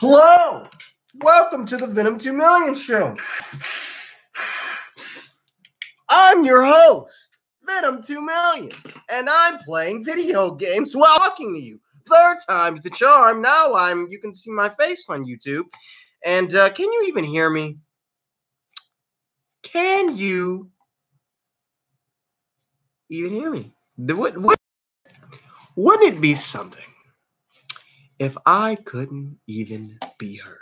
Hello! Welcome to the Venom 2 Million Show. I'm your host, Venom 2 Million, and I'm playing video games while talking to you. Third time's the charm. Now you can see my face on YouTube. And can you even hear me? Can you even hear me? Wouldn't it be something if I couldn't even be heard?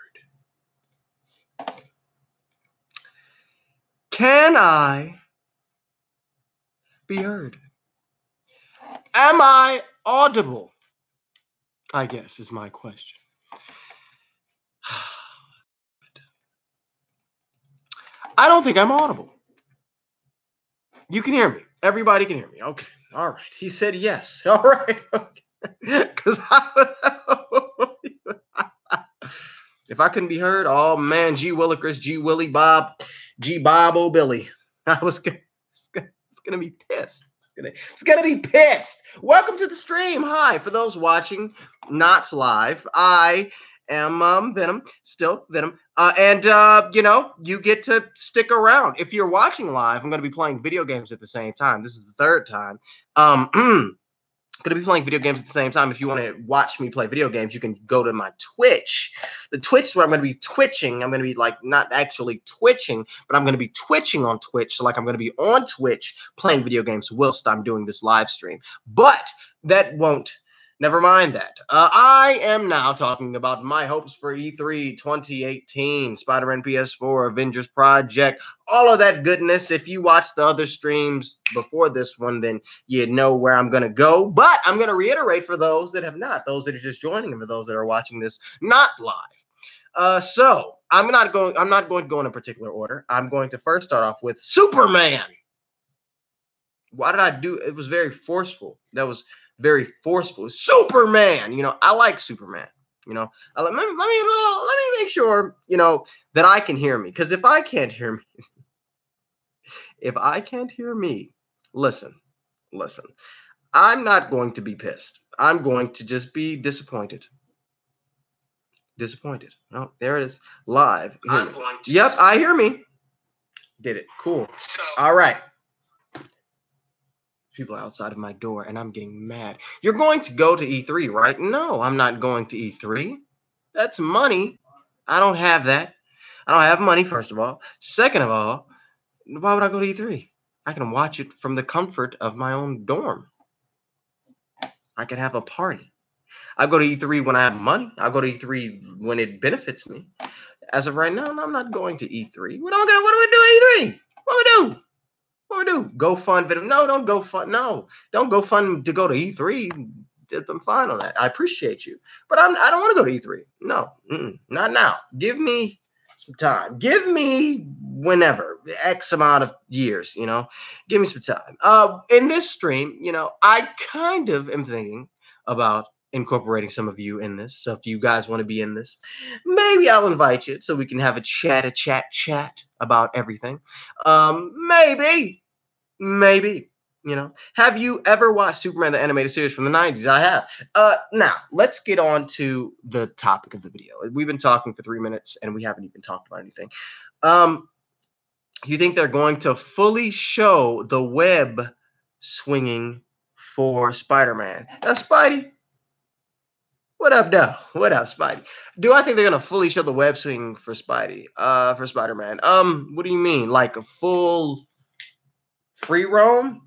Can I be heard? Am I audible? I guess is my question. I don't think I'm audible. You can hear me. Everybody can hear me. Okay. All right. He said yes. All right. Okay. Because if I couldn't be heard, oh man, G Willikers, G Willie Bob, G Bob O'Billy. I was gonna be pissed. It's gonna be pissed. Welcome to the stream. Hi, for those watching, not live. I am Venom, still Venom, and you get to stick around. If you're watching live, I'm gonna be playing video games at the same time. This is the third time. Going to be playing video games at the same time. If you want to watch me play video games, you can go to my Twitch. The Twitch where I'm going to be twitching. I'm going to be like not actually twitching, but I'm going to be twitching on Twitch. So like I'm going to be on Twitch playing video games whilst I'm doing this live stream. But that won't. Never mind that. I am now talking about my hopes for E3 2018, Spider-Man PS4, Avengers Project, all of that goodness. If you watched the other streams before this one, then you know where I'm going to go. But I'm going to reiterate for those that have not, those that are just joining, and for those that are watching this not live. So I'm not going to go in a particular order. I'm going to first start off with Superman. Why did I do? It was very forceful. That was very forceful. Superman, I like Superman. Let me make sure, that I can hear me. Because if I can't hear me, listen. I'm not going to be pissed. I'm going to just be disappointed. Oh, there it is. Live. Yep, I hear me. Did it. Cool. All right. People outside of my door, and I'm getting mad. You're going to go to E3, right? No, I'm not going to E3. That's money. I don't have that. I don't have money, first of all. Second of all, why would I go to E3? I can watch it from the comfort of my own dorm. I can have a party. I go to E3 when I have money. I go to E3 when it benefits me. As of right now, I'm not going to E3. What do we do at E3? What do we do? Go fund Venom? No, don't go fund. No, don't go fund to go to E3. I'm fine on that. I appreciate you, but I don't want to go to E3. No, not now. Give me some time. Give me whenever, X amount of years. Give me some time. In this stream, I kind of am thinking about incorporating some of you in this. So if you guys want to be in this, maybe I'll invite you so we can have a chat about everything. Maybe, have you ever watched Superman the animated series from the 90s? I have. Now let's get on to the topic of the video. We've been talking for 3 minutes and we haven't even talked about anything. You think they're going to fully show the web swinging for Spider-Man? That's Spidey. What up, though? What up, Spidey? Do I think they're gonna fully show the web swing for Spidey? For Spider-Man? What do you mean? Like a full free roam?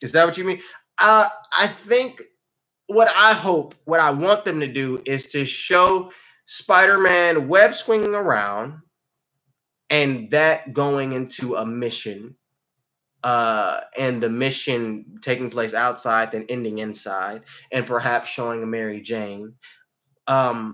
Is that what you mean? I think what I want them to do is to show Spider-Man web swinging around and that going into a mission. And the mission taking place outside, then ending inside, and perhaps showing a Mary Jane. Yeah,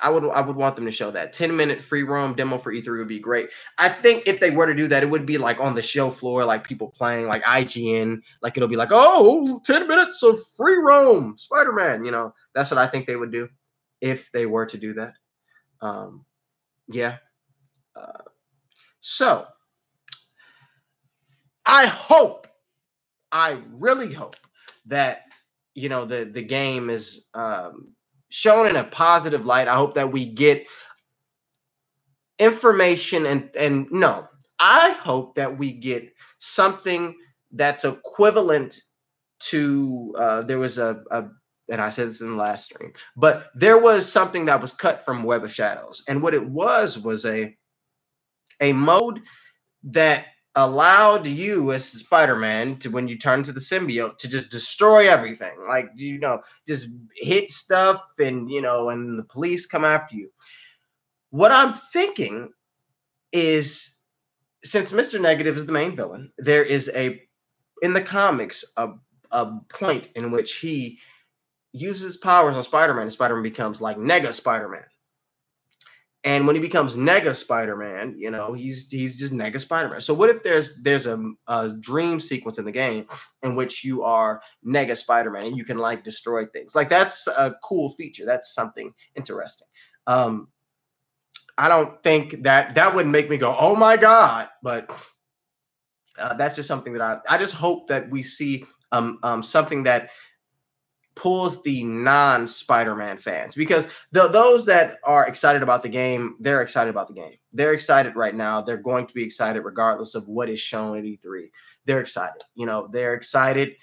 I would want them to show that 10-minute free roam demo for E3 would be great. I think if they were to do that, it would be like on the show floor, like people playing, like IGN, like it'll be like, 10 minutes of free roam, Spider-Man. That's what I think they would do if they were to do that. Yeah. So I really hope that the game is shown in a positive light. I hope that we get information and no, I hope that we get something that's equivalent to there was a and I said this in the last stream, but there was something that was cut from Web of Shadows, and what it was a mode that allowed you as Spider-Man to, when you turn to the symbiote, to just destroy everything, like, you know, just hit stuff, and you know, and the police come after you. What I'm thinking is, since Mr. Negative is the main villain, there is in the comics a point in which he uses powers on Spider-Man, and Spider-Man becomes like Nega Spider-Man. And when he becomes Nega Spider-Man, you know, he's just Nega Spider-Man. So what if there's a dream sequence in the game in which you are Nega Spider-Man and you can like destroy things? Like, that's a cool feature. That's something interesting. I don't think that wouldn't make me go, oh my God, but that's just something that I just hope that we see something that pulls the non-Spider-Man fans, because those that are excited about the game, they're excited about the game. They're excited right now. They're going to be excited regardless of what is shown at E3. They're excited. You know, they're excited.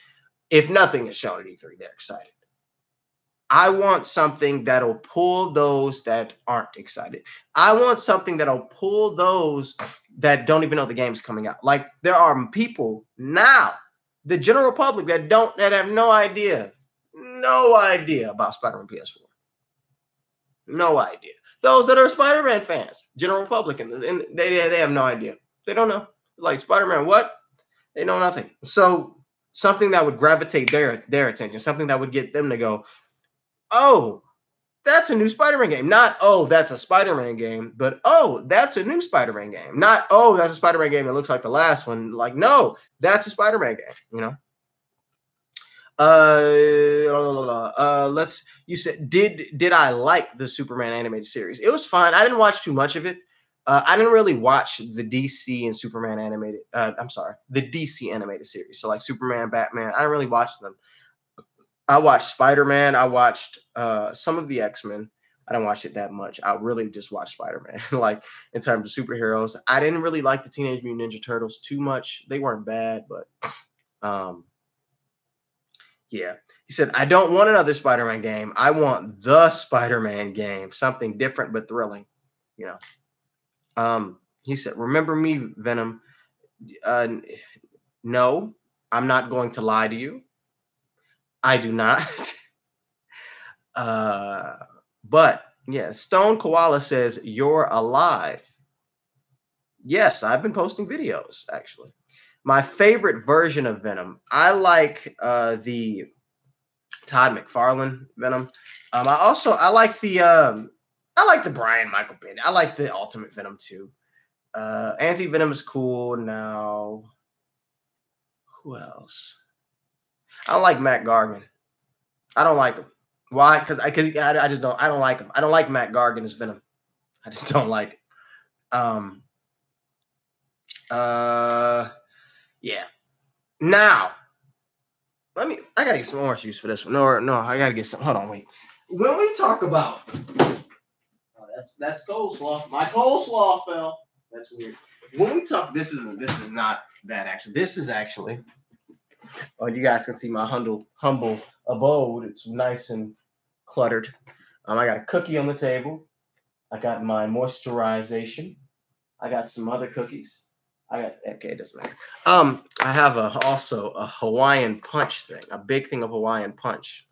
If nothing is shown at E3, they're excited. I want something that'll pull those that aren't excited. I want something that'll pull those that don't even know the game's coming out. Like, there are people now, the general public, that have no idea about Spider-Man PS4. No idea. Those that are Spider-Man fans, general public, and they have no idea. They don't know. Like, Spider-Man, what? They know nothing. So something that would gravitate their attention, something that would get them to go, oh, that's a new Spider-Man game. Not, oh, that's a Spider-Man game, but, oh, that's a new Spider-Man game. Not, oh, that's a Spider-Man game that looks like the last one. Like, no, that's a Spider-Man game, you know? You said, did I like the Superman animated series? It was fine. I didn't watch too much of it. I didn't really watch the DC and Superman animated, the DC animated series. So like Superman, Batman, I didn't really watch them. I watched Spider-Man. I watched some of the X-Men. I didn't watch it that much. I really just watched Spider-Man. Like, in terms of superheroes, I didn't really like the Teenage Mutant Ninja Turtles too much. They weren't bad, but yeah. He said, I don't want another Spider-Man game. I want the Spider-Man game, something different but thrilling. You know. He said, remember me, Venom? No, I'm not going to lie to you. I do not. But yeah, Stone Koala says, you're alive. Yes, I've been posting videos, actually. My favorite version of Venom, I like the Todd McFarlane Venom. I like the Brian Michael Bendis. I like the Ultimate Venom too. Anti-Venom is cool now. Who else? I don't like Matt Gargan. I don't like him. Why? Because I just don't. I don't like him. I don't like Matt Gargan as Venom. I just don't like it. Yeah. Now, I gotta get some orange juice for this one. No, I gotta get some. Hold on, wait. When we talk about, that's coleslaw. My coleslaw fell. That's weird. When we talk, this is not that actually. This is actually. Oh, you guys can see my humble abode. It's nice and cluttered. I got a cookie on the table. I got my moisturization. I got some other cookies. Okay, it doesn't matter. I have also a Hawaiian punch thing, a big thing of Hawaiian punch.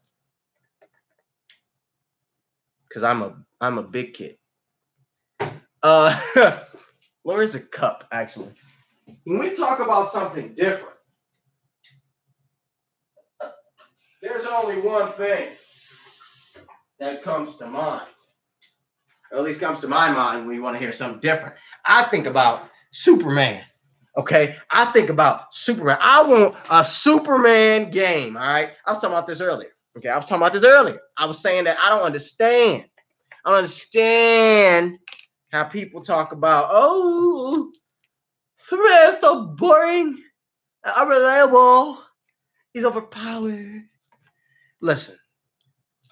Because I'm a big kid. Where's a cup, actually? When we talk about something different, there's only one thing that comes to mind. Or at least comes to my mind when you want to hear something different. I think about Superman. Okay? I think about Superman. I want a Superman game. All right? I was talking about this earlier. Okay? I was saying that I don't understand. How people talk about, oh, Superman is so boring, unreliable, he's overpowered. Listen,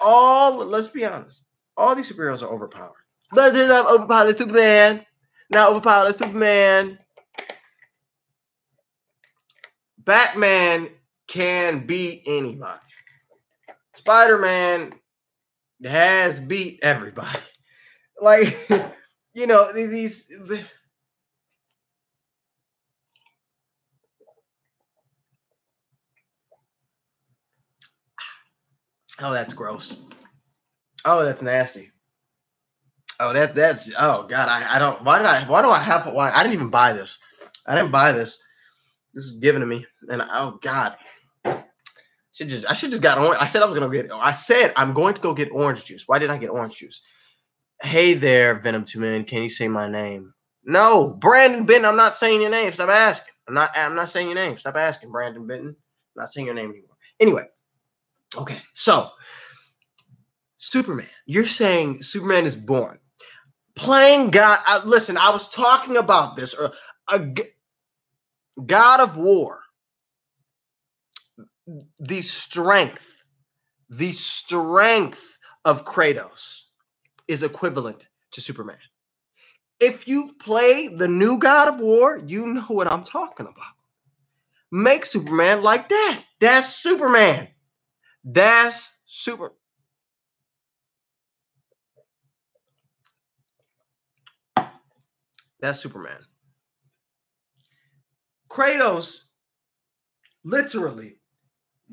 let's be honest, all these superheroes are overpowered. But they're not overpowered Superman. Not overpowered Superman. Batman can beat anybody. Spider-Man has beat everybody. Like, you know, oh, that's gross. Oh, that's nasty. Oh, that's oh God, I don't why do I have why I didn't even buy this. I didn't buy this. This is given to me. And oh God. I should just got orange. I said I'm going to go get orange juice. Why didn't I get orange juice? Hey there, Venom 2 Man. Can you say my name? No, Brandon Benton. I'm not saying your name. Stop asking. I'm not saying your name. Stop asking, Brandon Benton. I'm not saying your name anymore. Anyway, okay. So, Superman. You're saying Superman is born. Playing God. Listen, I was talking about this. God of War. The strength of Kratos is equivalent to Superman. If you've played the new God of War, you know what I'm talking about. Make Superman like that. That's Superman. That's Superman. Kratos literally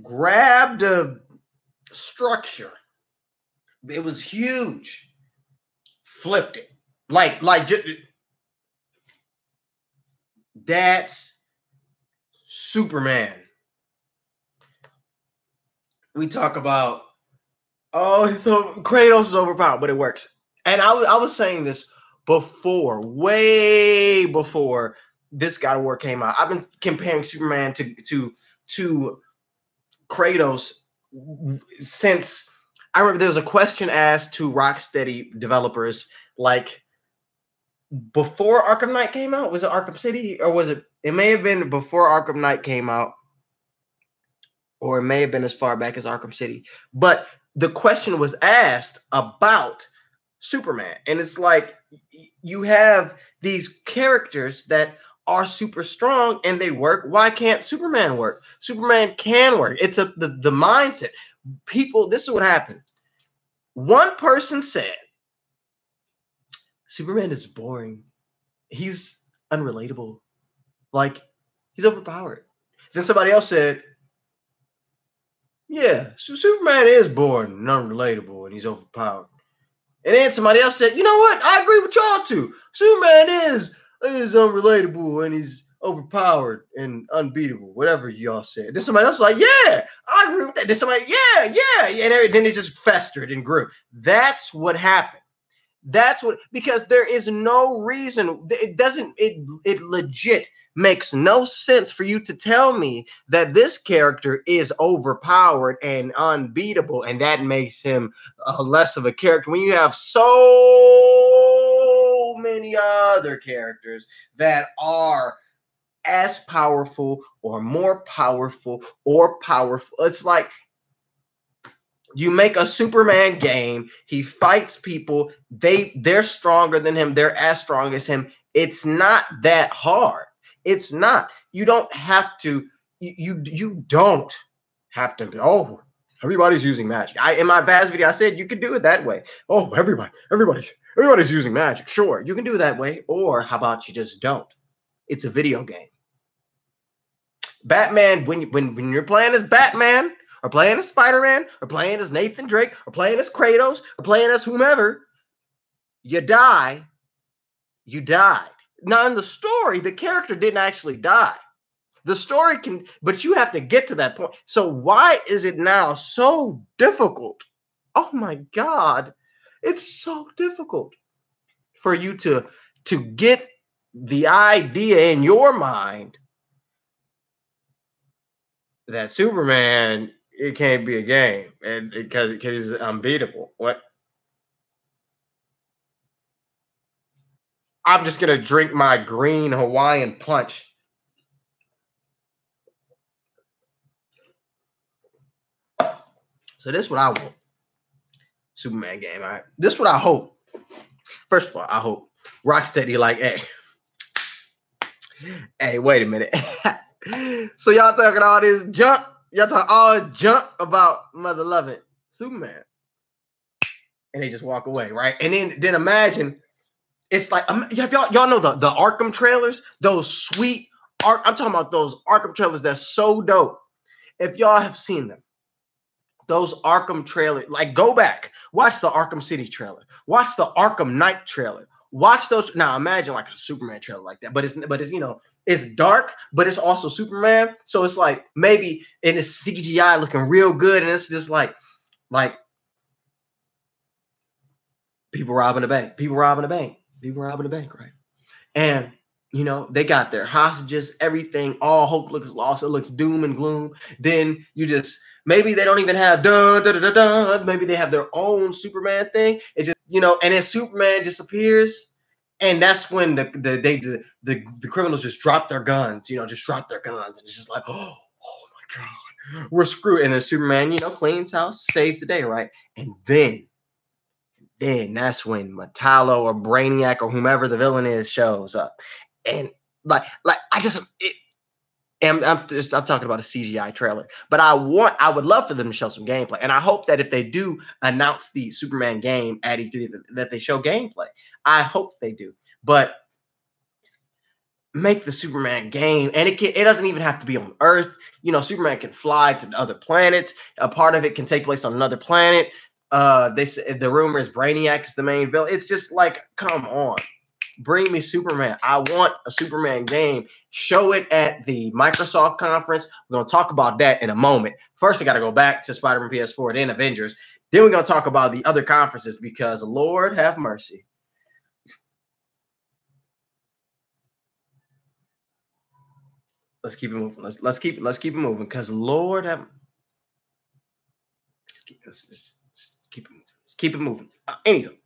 grabbed a structure. It was huge. Flipped it. Like that's Superman. We talk about, so Kratos is overpowered, but it works. And I was saying this before, way before this God of War came out. I've been comparing Superman to Kratos since I remember there was a question asked to Rocksteady developers like before Arkham Knight came out. Was it Arkham City or was it? It may have been before Arkham Knight came out, or it may have been as far back as Arkham City. But the question was asked about Superman, and it's like you have these characters that are super strong and they work. Why can't Superman work? Superman can work. It's the mindset. People, this is what happened. One person said, Superman is boring. He's unrelatable. Like, he's overpowered. Then somebody else said, yeah, Superman is boring and unrelatable and he's overpowered. And then somebody else said, you know what? I agree with y'all too. Superman is unrelatable and he's overpowered and unbeatable, whatever y'all said. Then somebody else was like, yeah, I agree with that. Then somebody, yeah. And then it just festered and grew. That's what happened. Because there is no reason. It legit makes no sense for you to tell me that this character is overpowered and unbeatable, and that makes him less of a character when you have so many other characters that are as powerful or more powerful or powerful. It's like you make a Superman game, he fights people, they're stronger than him, they're as strong as him. It's not that hard. It's not. You don't have to, you don't have to, everybody's using magic. In my past video, I said you could do it that way. Oh, everybody's using magic. Sure, you can do it that way. Or how about you just don't? It's a video game. Batman, when you're playing as Batman, or playing as Spider-Man, or playing as Nathan Drake, or playing as Kratos, or playing as whomever, you die. You died. Now, in the story, the character didn't actually die. The story but you have to get to that point. So why is it now so difficult? Oh my God. It's so difficult for you to get the idea in your mind that Superman, it can't be a game, and because he's unbeatable. What? I'm just gonna drink my green Hawaiian punch. So this is what I want. Superman game. All right. This is what I hope. First of all, I hope Rocksteady like, hey, wait a minute. So y'all talking all this junk. Y'all talking all junk about mother loving Superman. And they just walk away, right? And then imagine it's like y'all know the Arkham trailers, those sweet I'm talking about those Arkham trailers that's so dope. If y'all have seen them, those Arkham trailers, like go back, watch the Arkham City trailer, watch the Arkham Knight trailer, watch those. Now imagine like a Superman trailer like that, but it's it's dark, but it's also Superman. So it's like maybe in it's CGI looking real good, and it's just like people robbing a bank, right? And they got their hostages, everything, all hope looks lost. It looks doom and gloom. Then maybe they don't even have maybe they have their own Superman thing. It just, and then Superman disappears. And that's when the criminals just drop their guns, And it's just like, oh my God, we're screwed. And then Superman, cleans house, saves the day, right? And then that's when Metallo or Brainiac or whomever the villain is shows up. And I'm talking about a CGI trailer, but I would love for them to show some gameplay. And I hope that if they do announce the Superman game at E3 that they show gameplay. I hope they do, but make the Superman game. And it doesn't even have to be on Earth. Superman can fly to other planets. A part of it can take place on another planet. They say the rumor is Brainiac is the main villain. It's just like, come on. Bring me Superman. I want a Superman game. Show it at the Microsoft conference. We're going to talk about that in a moment. First, I got to go back to Spider-Man PS4, then Avengers. Then we're going to talk about the other conferences because Lord have mercy. Let's keep it moving. Let's keep it moving because Lord have. Let's keep it moving. Let's keep it moving. Anywho,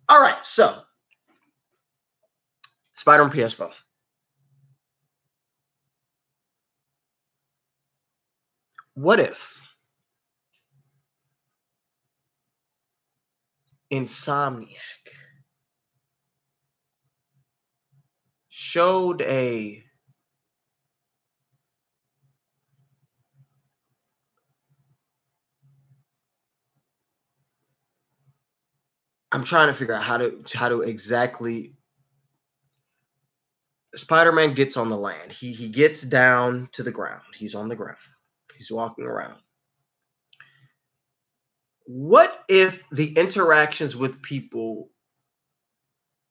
all right. So. Spider-Man PS4. What if Insomniac showed I'm trying to figure out how to exactly. Spider-Man gets on the land. He gets down to the ground. He's on the ground. He's walking around. What if the interactions with people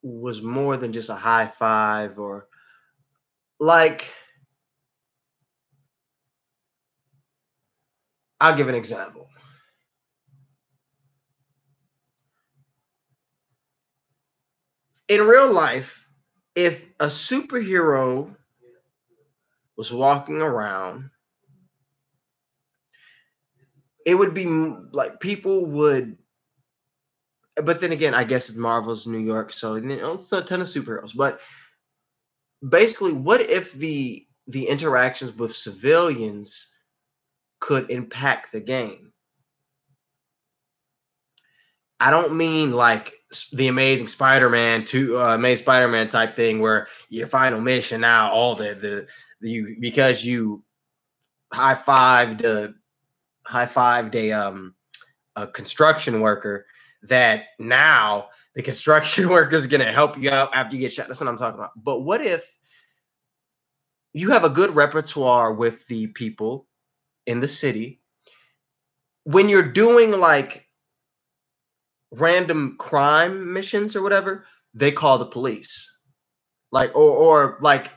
was more than just a high five or like, I'll give an example. In real life, if a superhero was walking around, it would be like people would, but then again, I guess it's Marvel's New York, so it's a ton of superheroes. But basically, what if the interactions with civilians could impact the game? I don't mean like the Amazing Spider-Man Amazing Spider-Man type thing where your final mission now all because you high-fived a construction worker that now the construction worker is going to help you out after you get shot. That's what I'm talking about. But what if you have a good repertoire with the people in the city when you're doing like random crime missions or whatever, they call the police. Like, or like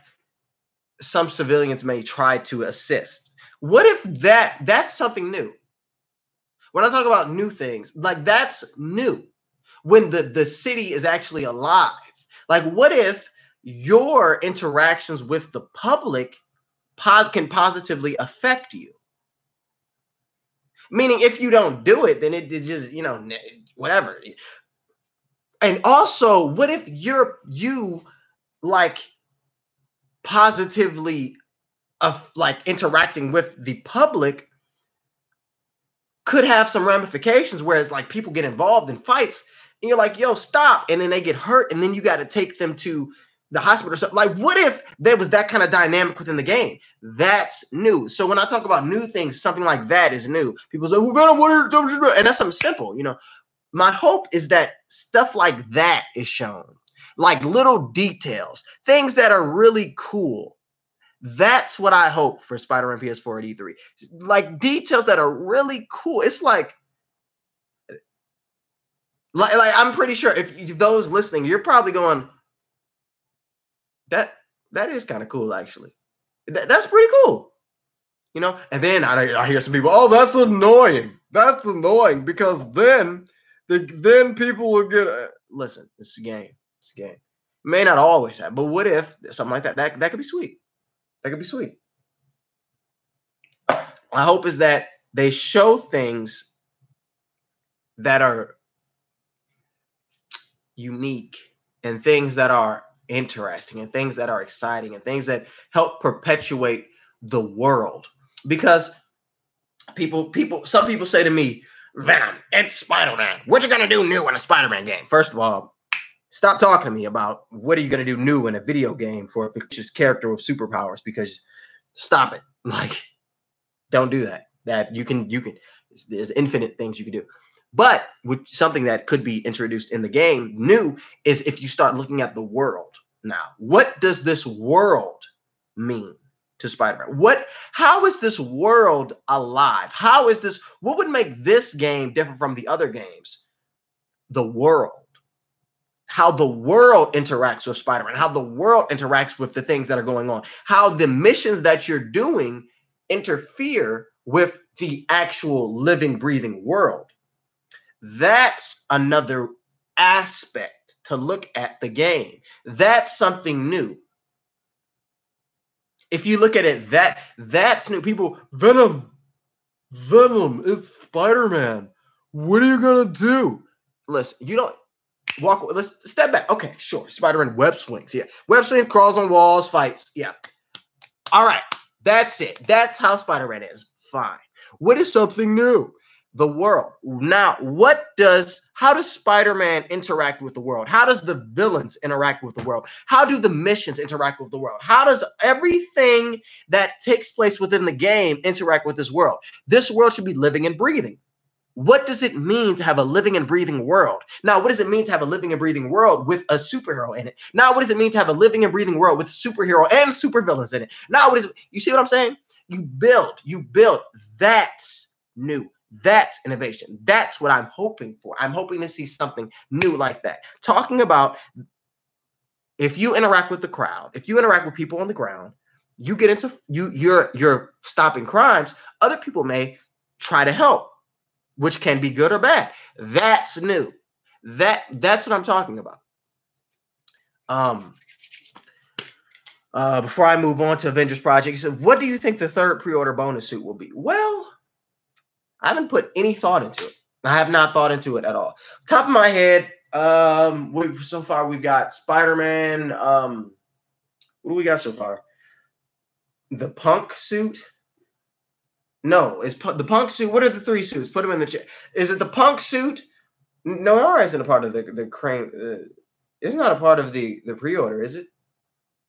some civilians may try to assist. What if that's something new? When I talk about new things, like that's new. When the city is actually alive. Like, what if your interactions with the public can positively affect you? Meaning, if you don't do it, then it is just, whatever. And also, what if you like positively like interacting with the public could have some ramifications where it's like people get involved in fights and you're like, yo, stop. And then they get hurt and then you got to take them to the hospital or something. Like, what if there was that kind of dynamic within the game? That's new. So when I talk about new things, something like that is new. People say, well, Venom, what are you doing? And that's something simple. You know, my hope is that stuff like that is shown, like little details, things that are really cool. That's what I hope for Spider-Man PS4 at E3. Like details that are really cool. It's like I'm pretty sure if those listening, you're probably going, that is kind of cool, actually. That's pretty cool, you know. And then I hear some people, oh, that's annoying. That's annoying because then people will get. Listen, it's a game. It's a game. It may not always happen, but what if something like that? That could be sweet. That could be sweet. My hope is that they show things that are unique and things that are interesting and things that are exciting and things that help perpetuate the world. Because some people say to me, Venom, it's Spider-Man. What you gonna do new in a Spider-Man game? First of all, stop talking to me about what are you gonna do new in a video game for a fictitious character with superpowers, because stop it. Like, don't do that. That you can there's infinite things you can do. But with something that could be introduced in the game new is if you start looking at the world. Now, what does this world mean to Spider-Man? How is this world alive? What would make this game different from the other games? The world. How the world interacts with Spider-Man, how the world interacts with the things that are going on, how the missions that you're doing interfere with the actual living, breathing world. That's another aspect to look at the game. That's something new. If you look at it, that's new. People, Venom, it's Spider-Man. What are you gonna do? Listen, you don't let's step back. Okay, sure. Spider-Man web swings. Yeah. Web swings, crawls on walls, fights. Yeah. All right. That's it. That's how Spider-Man is. Fine. What is something new? The world. Now, how does Spider-Man interact with the world? How does the villains interact with the world? How do the missions interact with the world? How does everything that takes place within the game interact with this world? This world should be living and breathing. What does it mean to have a living and breathing world? Now, what does it mean to have a living and breathing world with a superhero in it? Now, what does it mean to have a living and breathing world with superhero and supervillains in it? Now, you see what I'm saying? You build. That's new. That's innovation. That's what I'm hoping for. I'm hoping to see something new like that. Talking about if you interact with the crowd, if you interact with people on the ground, you get into you're stopping crimes. Other people may try to help, which can be good or bad. That's new. That's what I'm talking about. Before I move on to Avengers Project, he said, what do you think the third pre-order bonus suit will be? Well, I haven't put any thought into it. I have not thought into it at all. Top of my head, so far we've got Spider-Man. What do we got so far? The Punk suit. No, it's the Punk suit. What are the three suits? Put them in the chat. Is it the Punk suit? No, isn't a part of the crane. It's not a part of the pre-order, is it?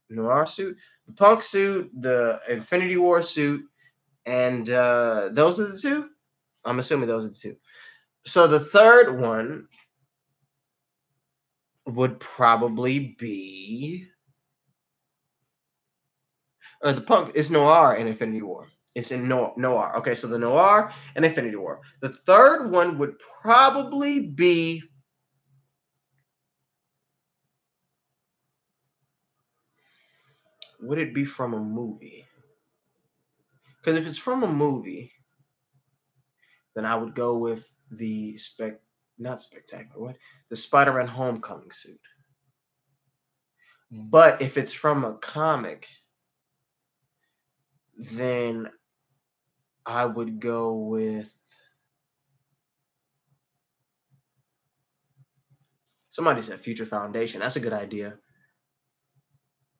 Noir suit, the Punk suit, the Infinity War suit, and those are the two. I'm assuming those are the two. So the third one would probably be, or the Punk is Noir and Infinity War. It's in Noir. Okay, so the Noir and Infinity War. The third one would probably be, would it be from a movie? Because if it's from a movie, then I would go with the the Spider-Man Homecoming suit. But if it's from a comic, then I would go with, somebody said Future Foundation. That's a good idea.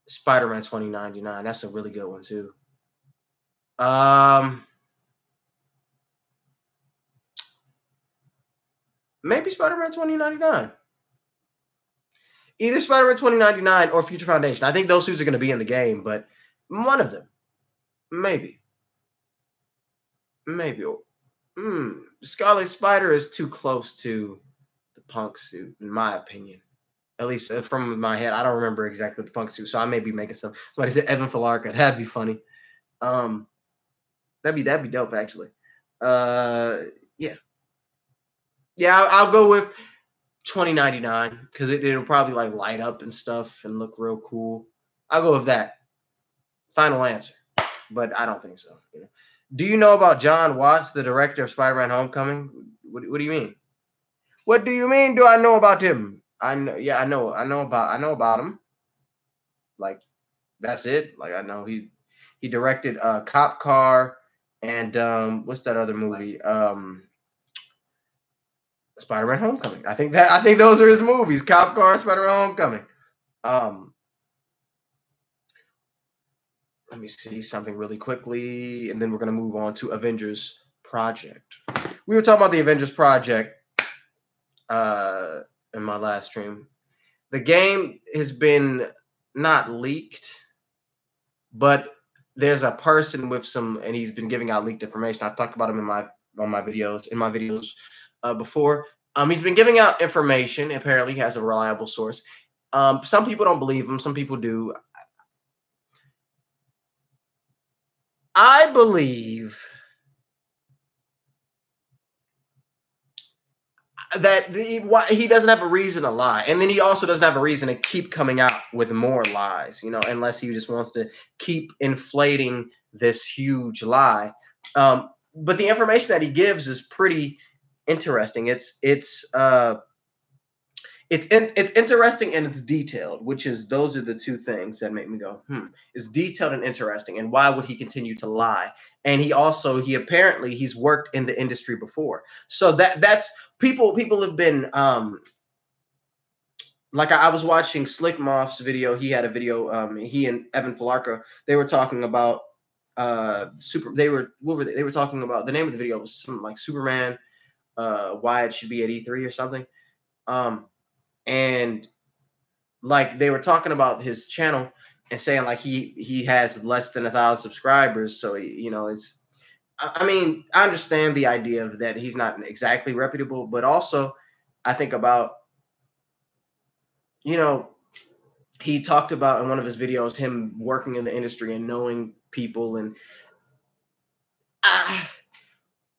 Spider-Man 2099. That's a really good one too. Maybe Spider-Man 2099. Either Spider-Man 2099 or Future Foundation. I think those suits are going to be in the game, but one of them. Maybe. Maybe. Scarlet Spider is too close to the Punk suit, in my opinion. At least from my head. I don't remember exactly the Punk suit, so I may be making some. Somebody said Evan Falarka. That'd be funny. That'd be dope, actually. Yeah. Yeah, I'll go with 2099 because it'll probably like light up and stuff and look real cool. I'll go with that. Final answer, but I don't think so. Do you know about John Watts, the director of Spider-Man: Homecoming? What do you mean? What do you mean? Do I know about him? I know. Yeah, I know about him. Like that's it. Like I know he directed Cop Car and what's that other movie? Spider-Man: Homecoming. I think those are his movies. Cop Car, Spider-Man: Homecoming. Let me see something really quickly, and then we're gonna move on to Avengers Project. We were talking about the Avengers Project in my last stream. The game has been not leaked, but there's a person with some, and he's been giving out leaked information. I've talked about him in my videos before. He's been giving out information. Apparently, he has a reliable source. Some people don't believe him. Some people do. I believe that he doesn't have a reason to lie, and then he also doesn't have a reason to keep coming out with more lies, unless he just wants to keep inflating this huge lie. But the information that he gives is pretty interesting. It's interesting and it's detailed, those are the two things that make me go, It's detailed and interesting. And why would he continue to lie? And he apparently he's worked in the industry before. So that's people have been like I was watching Slick Moth's video. He had a video, he and Evan Falarka, they were talking about they were talking about, the name of the video was something like Superman, why it should be at E3 or something. And like they were talking about his channel and saying like he has less than 1,000 subscribers. So I mean, I understand the idea of that he's not exactly reputable, but also I think about, he talked about in one of his videos him working in the industry and knowing people, and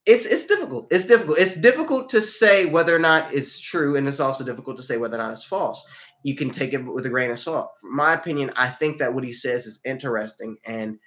it's difficult. It's difficult. It's difficult to say whether or not it's true, and it's also difficult to say whether or not it's false. You can take it with a grain of salt. From my opinion, I think that what he says is interesting, and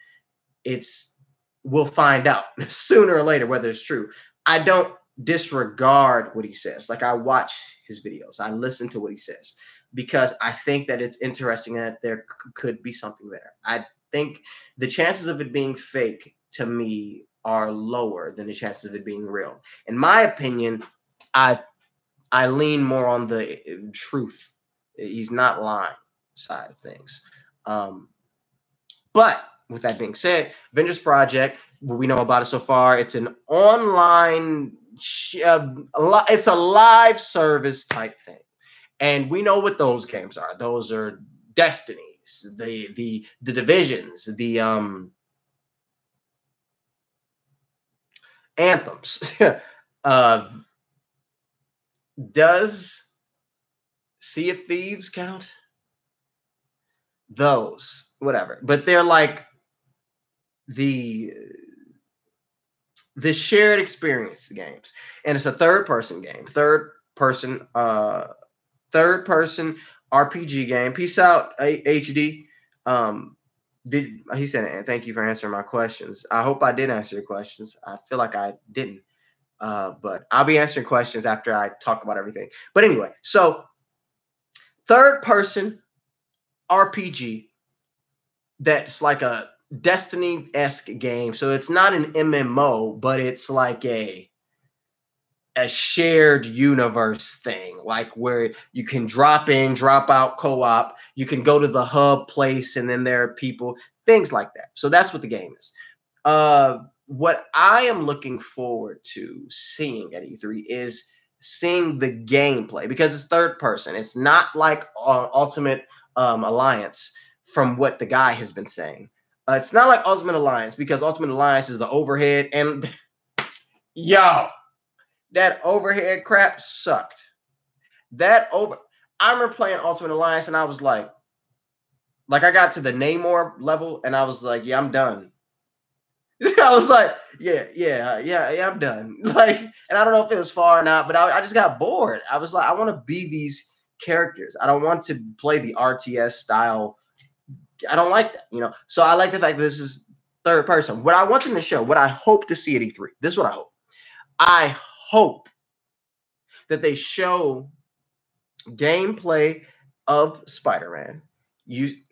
we'll find out sooner or later whether it's true. I don't disregard what he says. Like, I watch his videos. I listen to what he says because I think that it's interesting that there could be something there. I think the chances of it being fake, to me, are lower than the chances of it being real. In my opinion, I lean more on the truth. He's not lying side of things. But with that being said, Avengers Project, what we know about it so far, it's an online, it's a live service type thing. And we know what those games are. Those are Destinies, the Divisions, the Anthems. Does Sea of Thieves count? Those, whatever. But they're like the shared experience games. And it's a third-person game. Third-person RPG game. Peace out, HD. He said, thank you for answering my questions. I hope I did answer your questions. I feel like I didn't. But I'll be answering questions after I talk about everything. But anyway, so third-person RPG that's like a Destiny-esque game. So it's not an MMO, but it's like a shared universe thing, like where you can drop in, drop out co-op. You can go to the hub place, and then there are people, things like that. So that's what the game is. What I am looking forward to seeing at E3 is seeing the gameplay, because it's third person. It's not like Ultimate Alliance, from what the guy has been saying. It's not like Ultimate Alliance, because Ultimate Alliance is the overhead, and yo, that overhead crap sucked. I remember playing Ultimate Alliance, and I was like I got to the Namor level, and I was like, yeah, I'm done. I was like, yeah, I'm done. Like, and I don't know if it was far or not, but I just got bored. I was like, I want to be these characters. I don't want to play the RTS style. I don't like that, you know. So I like the fact that this is third person. What I want them to show, what I hope to see at E3, this is what I hope. I hope that they show gameplay of Spider-Man.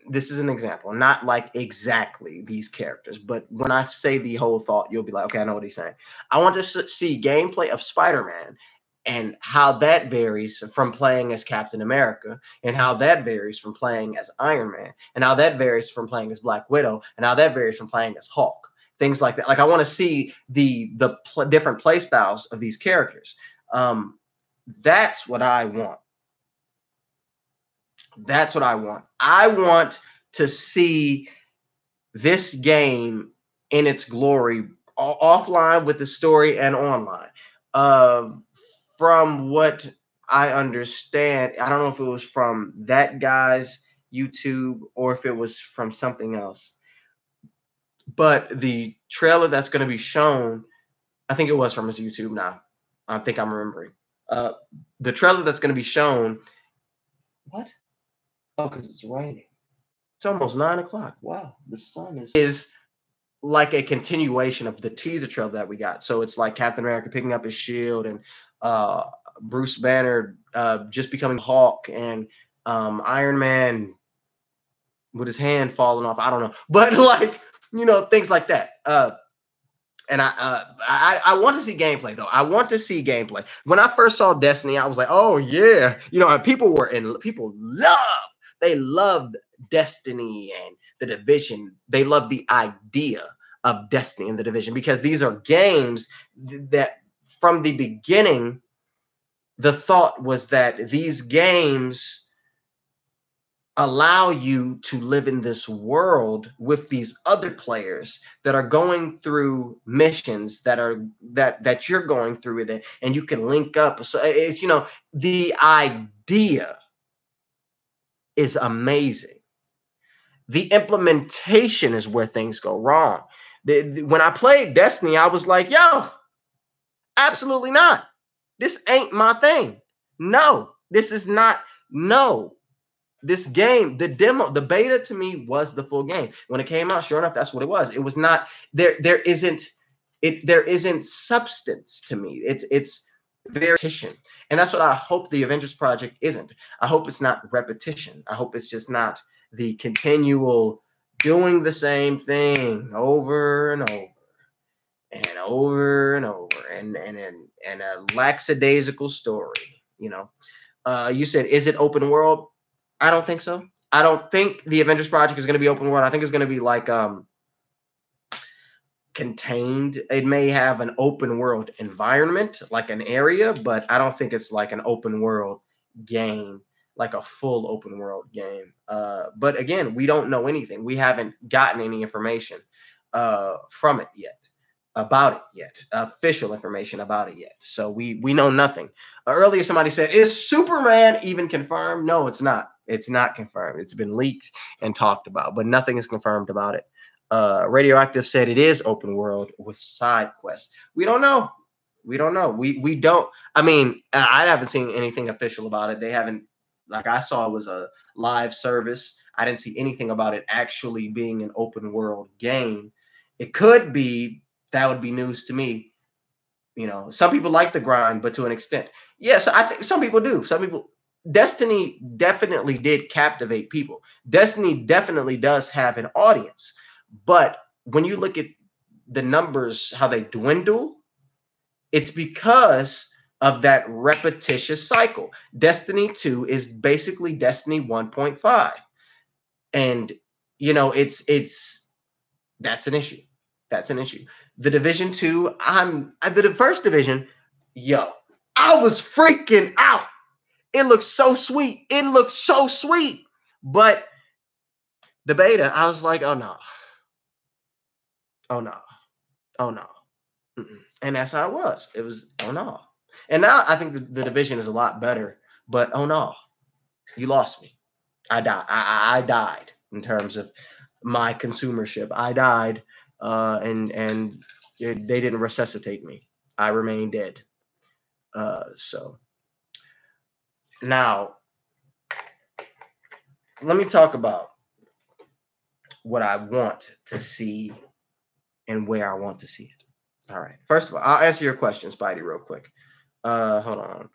This is an example, not like exactly these characters, but when I say the whole thought, you'll be like, okay, I know what he's saying. I want to see gameplay of Spider-Man and how that varies from playing as Captain America, and how that varies from playing as Iron Man, and how that varies from playing as Black Widow, and how that varies from playing as Hulk. Things like that. Like, I want to see the different play styles of these characters. That's what I want. That's what I want. I want to see this game in its glory, offline with the story and online. From what I understand, I don't know if it was from that guy's YouTube or if it was from something else, but the trailer that's going to be shown, I think it was from his YouTube now. I think I'm remembering. The trailer that's going to be shown. What? Oh, because it's raining. It's almost 9 o'clock. Wow, the sun is like a continuation of the teaser trailer that we got. So it's like Captain America picking up his shield, and Bruce Banner just becoming Hulk, and Iron Man with his hand falling off. I don't know, but like, you know, things like that. And I want to see gameplay, though. I want to see gameplay. When I first saw Destiny, I was like, oh yeah, you know, and people loved Destiny and the Division. They loved the idea of Destiny and the Division, because these are games that from the beginning, the thought was that these games allow you to live in this world with these other players that are going through missions that you're going through with it, and you can link up. So it's, you know, the idea is amazing. The implementation is where things go wrong. When I played Destiny, I was like, yo, absolutely not. This ain't my thing. No, this is not. No, this game, the demo, the beta to me was the full game. When it came out, sure enough, that's what it was. It was not there. There isn't substance to me. It's repetition. And that's what I hope the Avengers project isn't. I hope it's not repetition. I hope it's just not the continual doing the same thing over and over and over and over and a lackadaisical story. You know, you said, is it open world? I don't think so. I don't think the Avengers project is going to be open world. I think it's going to be like contained. It may have an open world environment, like an area, but I don't think it's like an open world game, like a full open world game. But again, we don't know anything. We haven't gotten any information from it yet, about it yet, official information about it yet. So we know nothing. Earlier, somebody said, is Superman even confirmed? No, it's not. It's not confirmed. It's been leaked and talked about, but nothing is confirmed about it. Radioactive said it is open world with side quests. We don't know. We don't know. We don't. I mean, I haven't seen anything official about it. They haven't. Like, I saw it was a live service. I didn't see anything about it actually being an open world game. It could be. That would be news to me. You know, some people like the grind, but to an extent. Yes, I think some people do. Some people. Destiny definitely did captivate people. Destiny definitely does have an audience. But when you look at the numbers, how they dwindle, it's because of that repetitious cycle. Destiny 2 is basically Destiny 1.5. And, you know, that's an issue. That's an issue. The Division 2, the first Division, yo, I was freaking out. It looks so sweet. It looks so sweet. But the beta, I was like, oh no. Oh no. Oh no. Mm-mm. And that's how it was. It was, oh no. And now I think the division is a lot better. But oh no, you lost me. I died. I died in terms of my consumership. I died, and they didn't resuscitate me. I remained dead. So now let me talk about what I want to see and where I want to see it. All right. First of all, I'll answer your question, Spidey, real quick. Hold on.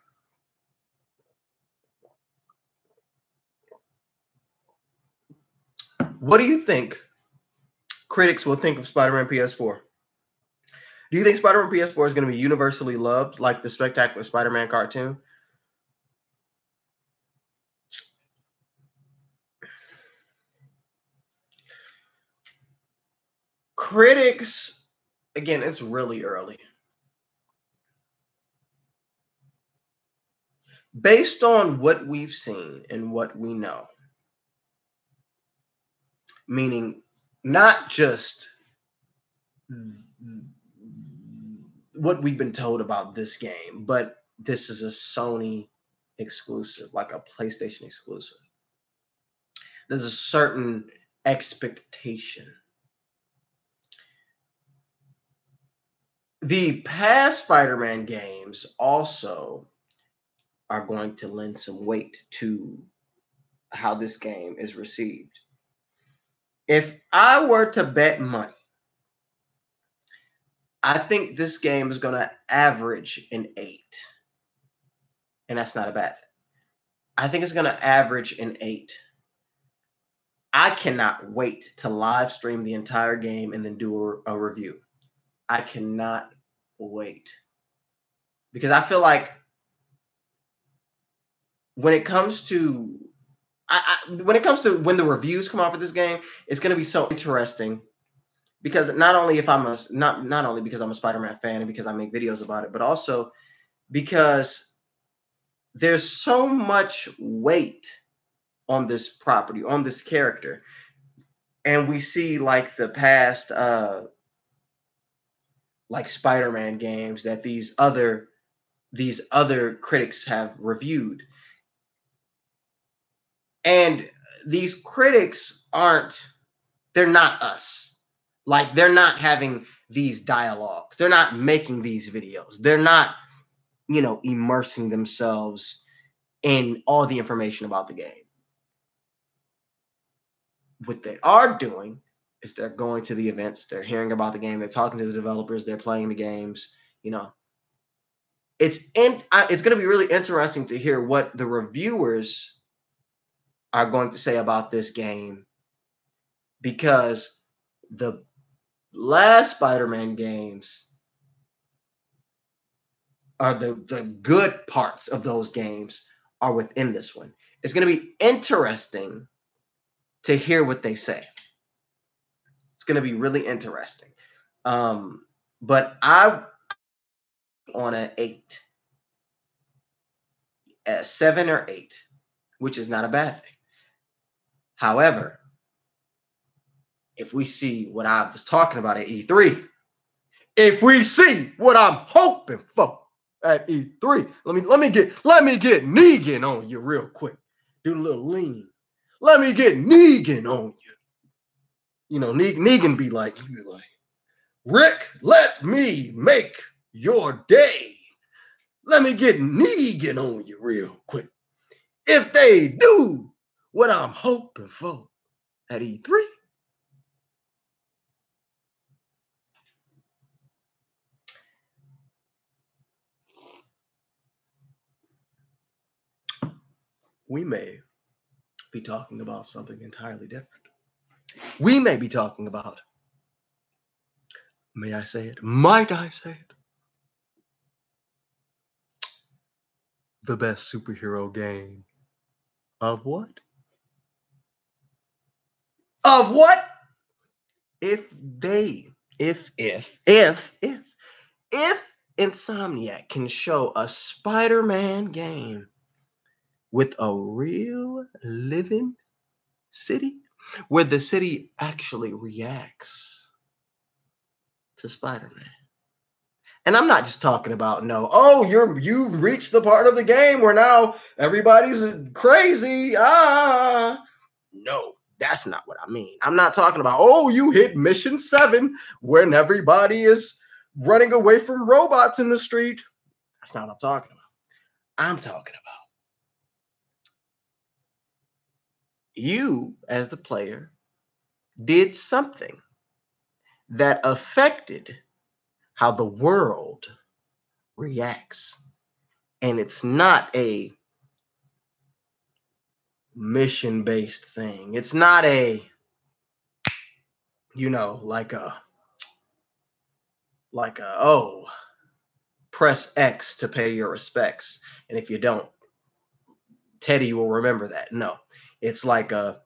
What do you think critics will think of Spider-Man PS4? Do you think Spider-Man PS4 is going to be universally loved like the Spectacular Spider-Man cartoon? Critics, again, it's really early. Based on what we've seen and what we know, meaning not just what we've been told about this game, but this is a Sony exclusive, like a PlayStation exclusive. There's a certain expectation. The past Spider-Man games also are going to lend some weight to how this game is received. If I were to bet money, I think this game is going to average an 8. And that's not a bad thing. I think it's going to average an 8. I cannot wait to live stream the entire game and then do a review. I cannot wait. Because I feel like when it comes to when the reviews come out for this game, it's going to be so interesting. Because not only not only because I'm a Spider-Man fan and because I make videos about it, but also because there's so much weight on this property, on this character. And we see like the past like Spider-Man games that these other critics have reviewed. And these critics they're not us. Like, they're not having these dialogues. They're not making these videos. They're not, immersing themselves in all the information about the game. What they are doing is they're going to the events, they're hearing about the game, they're talking to the developers, they're playing the games. It's going to be really interesting to hear what the reviewers are going to say about this game, because the last Spider-Man games are the good parts of those games are within this one. It's going to be interesting to hear what they say. It's going to be really interesting. But I on an 8, a 7 or 8, which is not a bad thing. However, if we see what I was talking about at E3, if we see what I'm hoping for at E3, let me get Negan on you real quick. Do a little lean. Let me get Negan on you. Negan be like, Rick, let me make your day. Let me get Negan on you real quick. If they do what I'm hoping for at E3, we may be talking about something entirely different. We may be talking about, may I say it? Might I say it? The best superhero game of what? Of what? If Insomniac can show a Spider-Man game with a real living city where the city actually reacts to Spider-Man. And I'm not just talking about you've reached the part of the game where now everybody's crazy. No, that's not what I mean. I'm not talking about, you hit mission 7 when everybody is running away from robots in the street. That's not what I'm talking about. I'm talking about you as the player did something that affected how the world reacts. And it's not a mission-based thing. It's not a, press X to pay your respects. And if you don't, Teddy will remember that. No, it's like a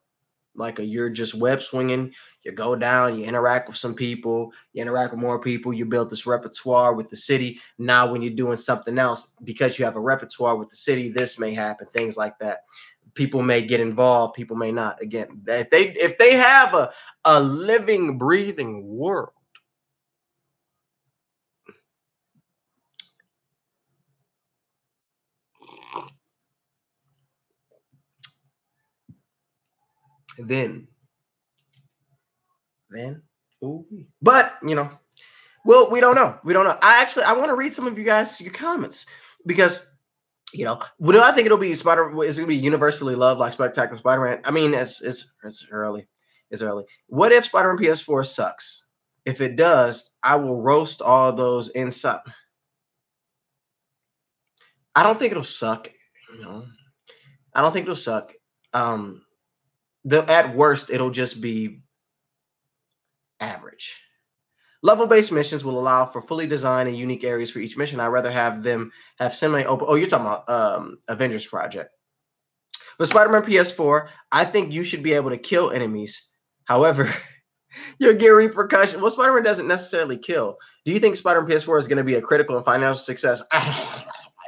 you're just web swinging. You go down, you interact with some people, you interact with more people, you build this repertoire with the city. Now when you're doing something else, because you have a repertoire with the city, this may happen, things like that. People may get involved, people may not. Again, if they have a living, breathing world, then, ooh. But well, we don't know. I want to read some of your comments, because what do I think it'll be? Is it going to be universally loved like Spectacular Spider-Man? I mean, it's early. It's early. What if Spider-Man PS4 sucks? If it does, I will roast all those inside. I don't think it'll suck. I don't think it'll suck. At worst, it'll just be average. Level-based missions will allow for fully designed and unique areas for each mission. I'd rather have them have semi-open. Oh, you're talking about Avengers project. With Spider-Man PS4, I think you should be able to kill enemies. However, you'll get repercussions. Well, Spider-Man doesn't necessarily kill. Do you think Spider-Man PS4 is going to be a critical and financial success?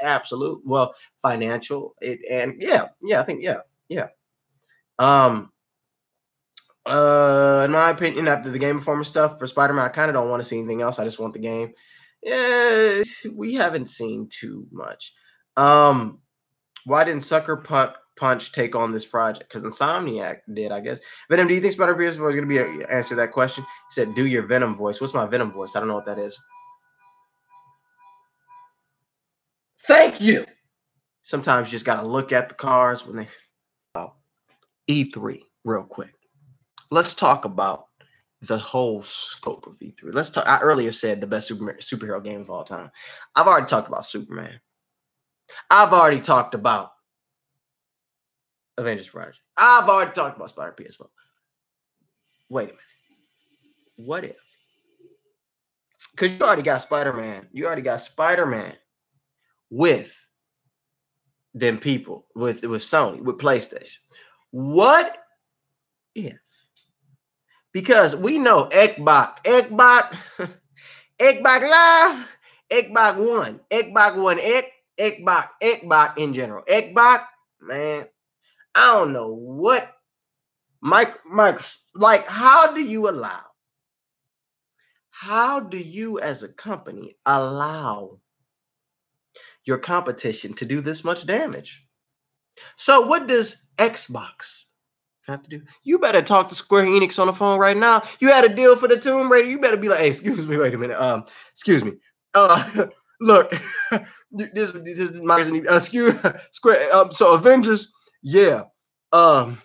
Absolute. Well, financial. I think. In my opinion, after the Game Informer stuff for Spider-Man, I kind of don't want to see anything else. I just want the game. Yeah, we haven't seen too much. Why didn't Sucker Punch take on this project? Because Insomniac did, I guess. Venom, do you think Spider-Man PS4 is going to be answer that question? He said, do your Venom voice. What's my Venom voice? I don't know what that is. Thank you. Sometimes you just got to look at the cars when they... E3, real quick. Let's talk about the whole scope of E3. Let's talk. I earlier said the best superhero game of all time. I've already talked about Superman. I've already talked about Avengers Project. I've already talked about Spider PS4. Wait a minute. What if? Because you already got Spider-Man. You already got Spider-Man with them people, with Sony, with PlayStation. What if? Because we know Ekbok Live, Ekbok 1, Ekbok in general. Ekbok, man, I don't know what Mike, like, how do you as a company allow your competition to do this much damage? So what does Xbox have to do? You better talk to Square Enix on the phone right now. You had a deal for the Tomb Raider. You better be like, hey, excuse me, wait a minute. Excuse me. Look, this is my excuse Square. So Avengers, yeah. Yeah,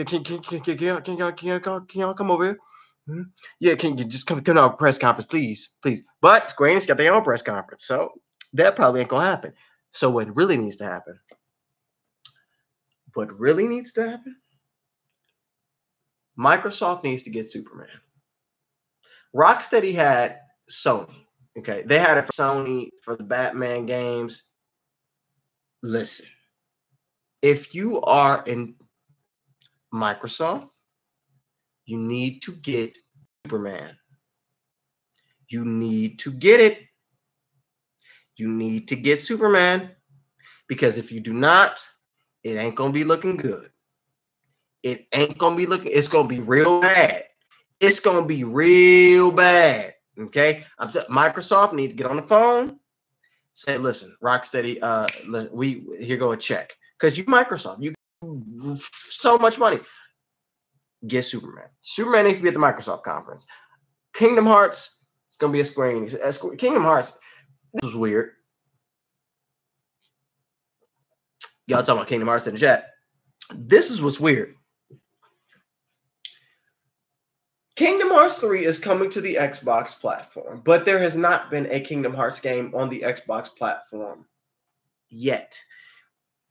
can y'all come over here? Hmm? Yeah, can you just come to our press conference, please? But Square Enix got their own press conference, so that probably ain't gonna happen. So what really needs to happen? Microsoft needs to get Superman. Rocksteady had Sony. Okay, they had it for Sony for the Batman games. Listen, if you are in Microsoft, you need to get Superman. You need to get it. You need to get Superman, because if you do not, it ain't gonna be looking good. It ain't gonna be looking. It's gonna be real bad. It's gonna be real bad. Okay, Microsoft need to get on the phone. Say, listen, Rocksteady, we here go a check, because you Microsoft, you so much money. Get Superman. Superman needs to be at the Microsoft conference. Kingdom Hearts, it's gonna be a Square Enix. Kingdom Hearts, this was weird. Y'all talking about Kingdom Hearts in the chat. This is what's weird. Kingdom Hearts 3 is coming to the Xbox platform, but there has not been a Kingdom Hearts game on the Xbox platform yet.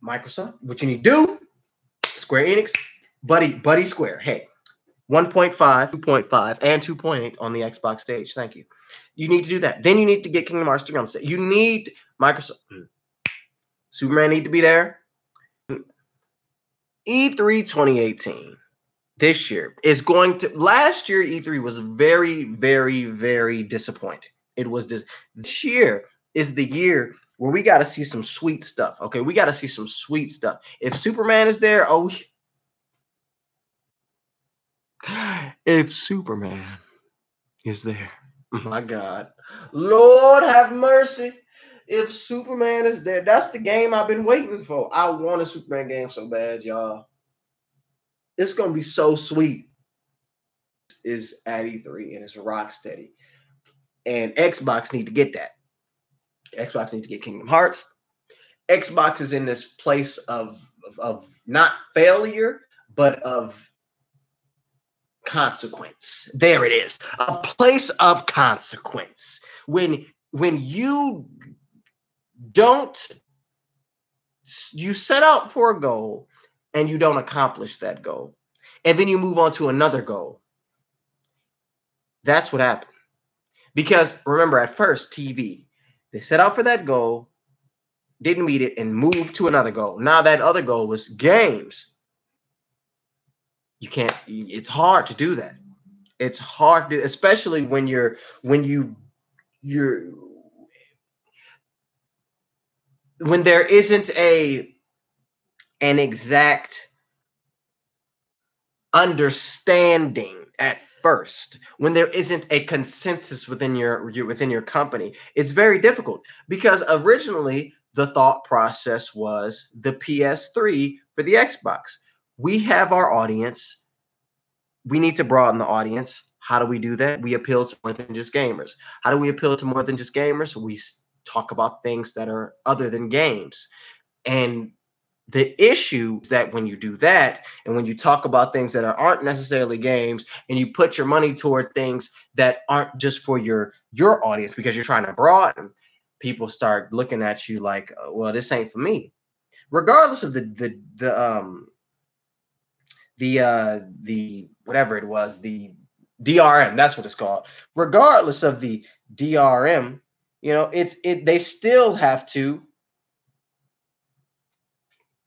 Microsoft, what you need to do, Square Enix, buddy Square, hey, 1.5, 2.5, and 2.8 on the Xbox stage. Thank you. You need to do that. Then you need to get Kingdom Hearts 3 on the stage. You need Microsoft. Superman need to be there. E3 2018. This year is going to. Last year E3 was very, very, very disappointing. It was this year is the year where we got to see some sweet stuff. Okay, we got to see some sweet stuff. If Superman is there, if Superman is there, my God, Lord have mercy. If Superman is there, that's the game I've been waiting for. I want a Superman game so bad, y'all. It's going to be so sweet. Is at E3 and it's Rocksteady. And Xbox need to get that. Xbox needs to get Kingdom Hearts. Xbox is in this place of not failure, but of consequence. There it is. A place of consequence. When you set out for a goal and you don't accomplish that goal, and then you move on to another goal. That's what happened. Because remember, at first, TV, they set out for that goal, didn't meet it, and moved to another goal. Now that other goal was games. You can't. It's hard to do that. It's hard to, especially when there isn't an exact understanding at first, when there isn't a consensus within your company. It's very difficult, because originally the thought process was the PS3 for the Xbox. We have our audience. We need to broaden the audience. How do we do that? We appeal to more than just gamers. How do we appeal to more than just gamers? We talk about things that are other than games. And the issue is that when you do that, and when you talk about things that aren't necessarily games, and you put your money toward things that aren't just for your audience, because you're trying to broaden, people start looking at you like, well, this ain't for me. Regardless of the whatever it was, the DRM, that's what it's called. Regardless of the DRM, they still have to.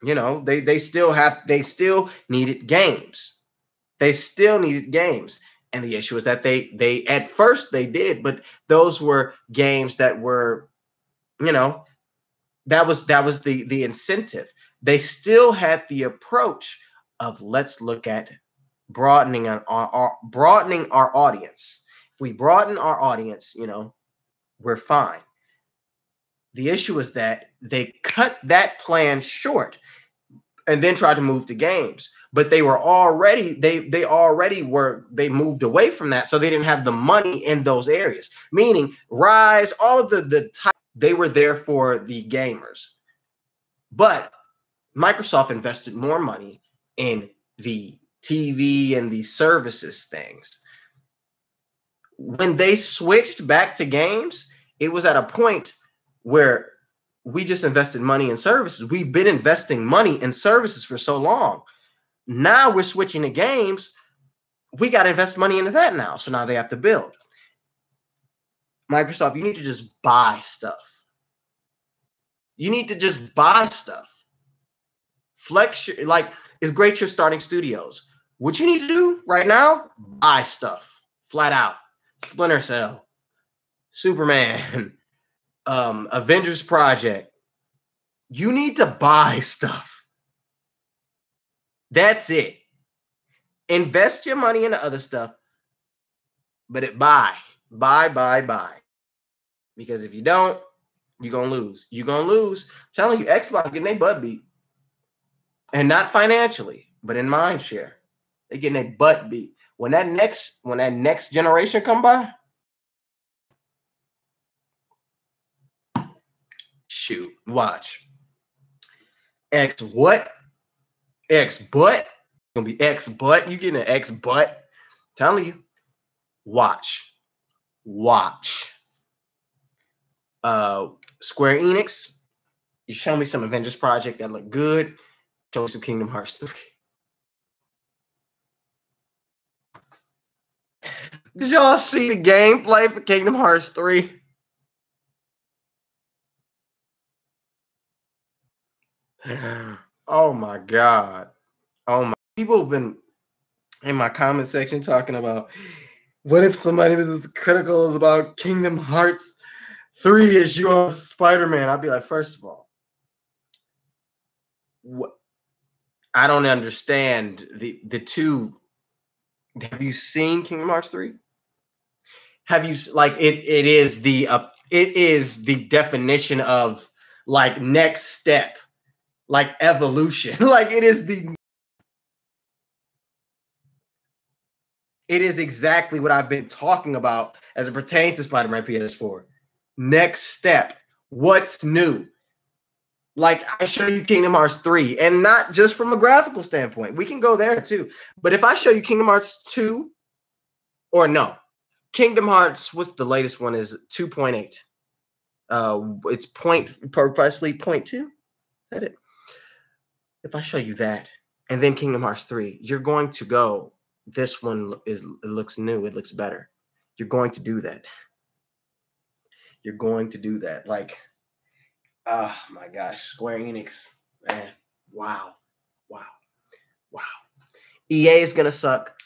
They still needed games. They still needed games. And the issue is that they at first they did, but those were games that were, that was the incentive. They still had the approach of, let's look at broadening our audience. If we broaden our audience, we're fine. The issue is that they cut that plan short and then tried to move to games. But they were already, they moved away from that. So they didn't have the money in those areas. Meaning Rise, all of the type, they were there for the gamers. But Microsoft invested more money in the TV and the services things. When they switched back to games, it was at a point where we just invested money in services. We've been investing money in services for so long. Now we're switching to games. We got to invest money into that now. So now they have to build. Microsoft, you need to just buy stuff. You need to just buy stuff. Flex, it's great you're starting studios. What you need to do right now, buy stuff. Flat out. Splinter Cell. Superman. Avengers project. You need to buy stuff. That's it. Invest your money into other stuff, but buy. Because if you don't, you're gonna lose. You're gonna lose. I'm telling you, Xbox getting their butt beat. And not financially, but in mind share. They're getting their butt beat. When that next generation come by, shoot, watch. X what? X butt? Gonna be X butt. You getting an X butt? Telling you. Watch. Square Enix, you show me some Avengers project that look good. Show me some Kingdom Hearts 3. Did y'all see the gameplay for Kingdom Hearts 3? Oh my God. Oh my. People have been in my comment section talking about what if somebody was critical about Kingdom Hearts 3 is you on Spider-Man? I'd be like, first of all, what? I don't understand the two. Have you seen Kingdom Hearts 3? Have you like it? It is the definition of like next step, like evolution. Like it is exactly what I've been talking about as it pertains to Spider-Man PS4. Next step. What's new? Like I show you Kingdom Hearts 3, and not just from a graphical standpoint. We can go there too. But if I show you Kingdom Hearts 2, or no, Kingdom Hearts, what's the latest one is 2.8. It's precisely 0.2. Is that it? If I show you that, and then Kingdom Hearts 3, you're going to go, this one it looks new, it looks better. You're going to do that. You're going to do that. Like, oh my gosh, Square Enix, man, wow. EA is gonna suck.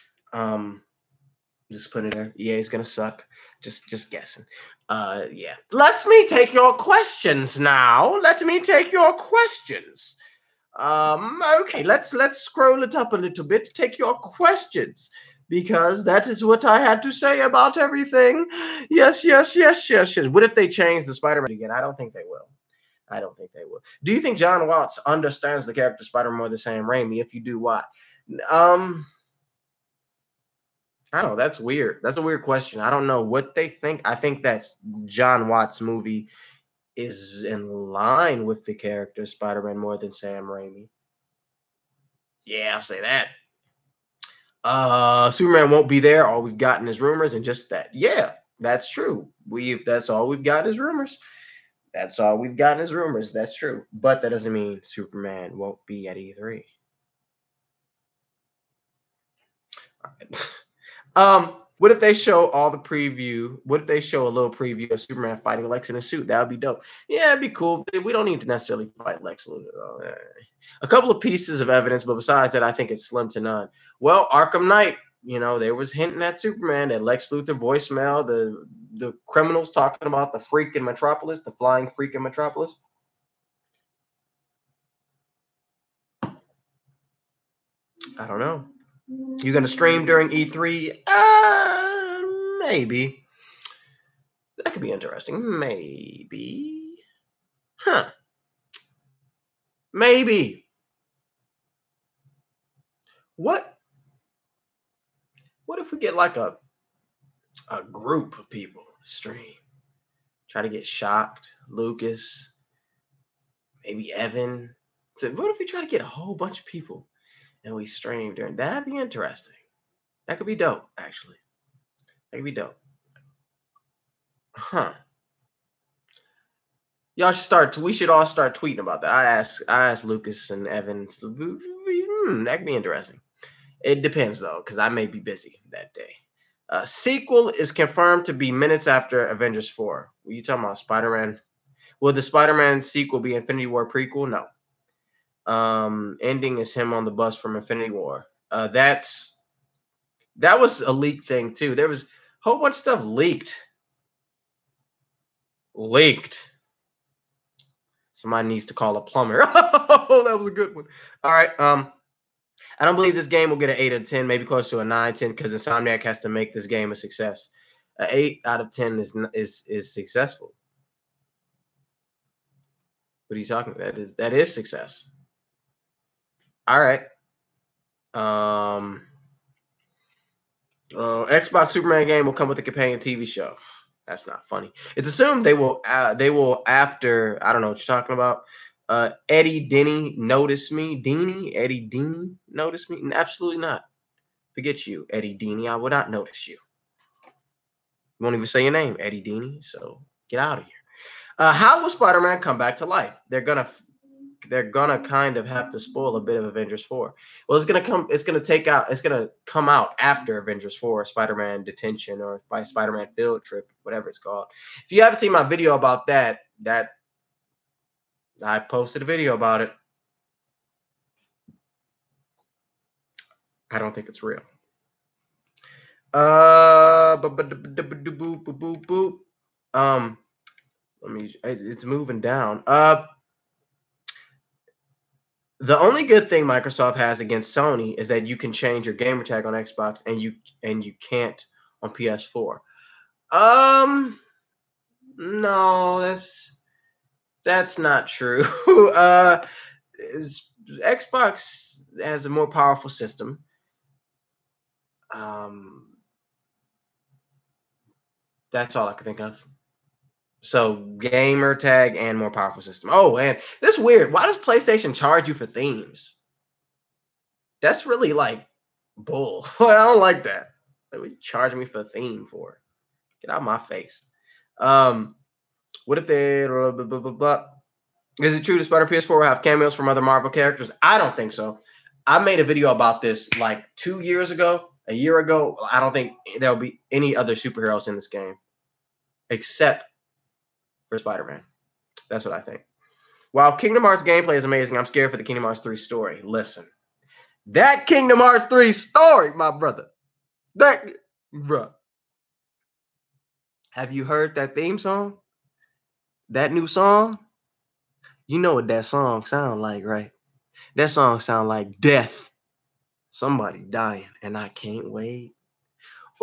Just put it there. EA is gonna suck. Just guessing. Yeah. Let me take your questions now. Okay, let's scroll it up a little bit to take your questions, because that is what I had to say about everything. Yes. What if they change the Spider-Man again? I don't think they will. Do you think John Watts understands the character Spider-Man more than Sam Raimi? If you do, why? I don't know. That's weird. That's a weird question. I don't know what they think. I think that John Watts' movie is in line with the character Spider-Man more than Sam Raimi. Yeah, I'll say that. Superman won't be there. All we've gotten is rumors, and just that. Yeah, that's true. That's all we've got is rumors. That's true. But that doesn't mean Superman won't be at E3. All right. What if they show all the preview? What if they show a little preview of Superman fighting Lex in a suit? That would be dope. Yeah, it'd be cool. We don't need to necessarily fight Lex Luthor, though. A couple of pieces of evidence, but besides that, I think it's slim to none. Well, Arkham Knight, there was hinting at Superman, that Lex Luthor voicemail, the criminals talking about the freak in Metropolis, the flying freak in Metropolis. I don't know. You gonna stream during E3? Maybe. That could be interesting. Maybe. Huh. Maybe. What if we get like a group of people stream? Try to get Shocked, Lucas, maybe Evan. So what if we try to get a whole bunch of people and we stream during? That'd be interesting. That could be dope, actually. That could be dope. Huh. We should all start tweeting about that. I asked Lucas and Evan. That could be interesting. It depends though, because I may be busy that day. Sequel is confirmed to be minutes after Avengers 4. Were you talking about Spider-Man? Will the Spider-Man sequel be Infinity War prequel? No. Ending is him on the bus from Infinity War. That was a leaked thing too. There was a whole bunch of stuff leaked. Leaked. Somebody needs to call a plumber. Oh, that was a good one. All right. I don't believe this game will get an 8 out of 10, maybe close to a 9, 10, because Insomniac has to make this game a success. An 8 out of 10 is successful. What are you talking about? That is success. All right. Xbox Superman game will come with a companion TV show. That's not funny. It's assumed they will after, I don't know what you're talking about. Eddie Denny notice me. Eddie Denny notice me? Absolutely not. Forget you, Eddie Denny. I would not notice you. You won't even say your name, Eddie Denny. So get out of here. How will Spider-Man come back to life? They're gonna kind of have to spoil a bit of Avengers 4. Well, it's gonna come out after Avengers 4, Spider-Man Detention, or by Spider-Man Field Trip, whatever it's called. If you haven't seen my video about that I posted a video about it. I don't think it's real. It's moving down. The only good thing Microsoft has against Sony is that you can change your gamer tag on Xbox and you can't on PS4. No, that's not true. Xbox has a more powerful system. That's all I can think of. So gamer tag and more powerful system. Oh, and this is weird. Why does PlayStation charge you for themes? That's really like bull. I don't like that. Like, what you charge me for a theme for? Get out of my face. What if they Is it true the Spider PS4 will have cameos from other Marvel characters? I don't think so. I made a video about this like 2 years ago, a year ago. I don't think there'll be any other superheroes in this game except for Spider-Man. That's what I think. While Kingdom Hearts gameplay is amazing, I'm scared for the Kingdom Hearts 3 story. Listen, that Kingdom Hearts 3 story, my brother. Bruh. Have you heard that theme song? That new song? You know what that song sound like, right? That song sound like death. Somebody dying, and I can't wait.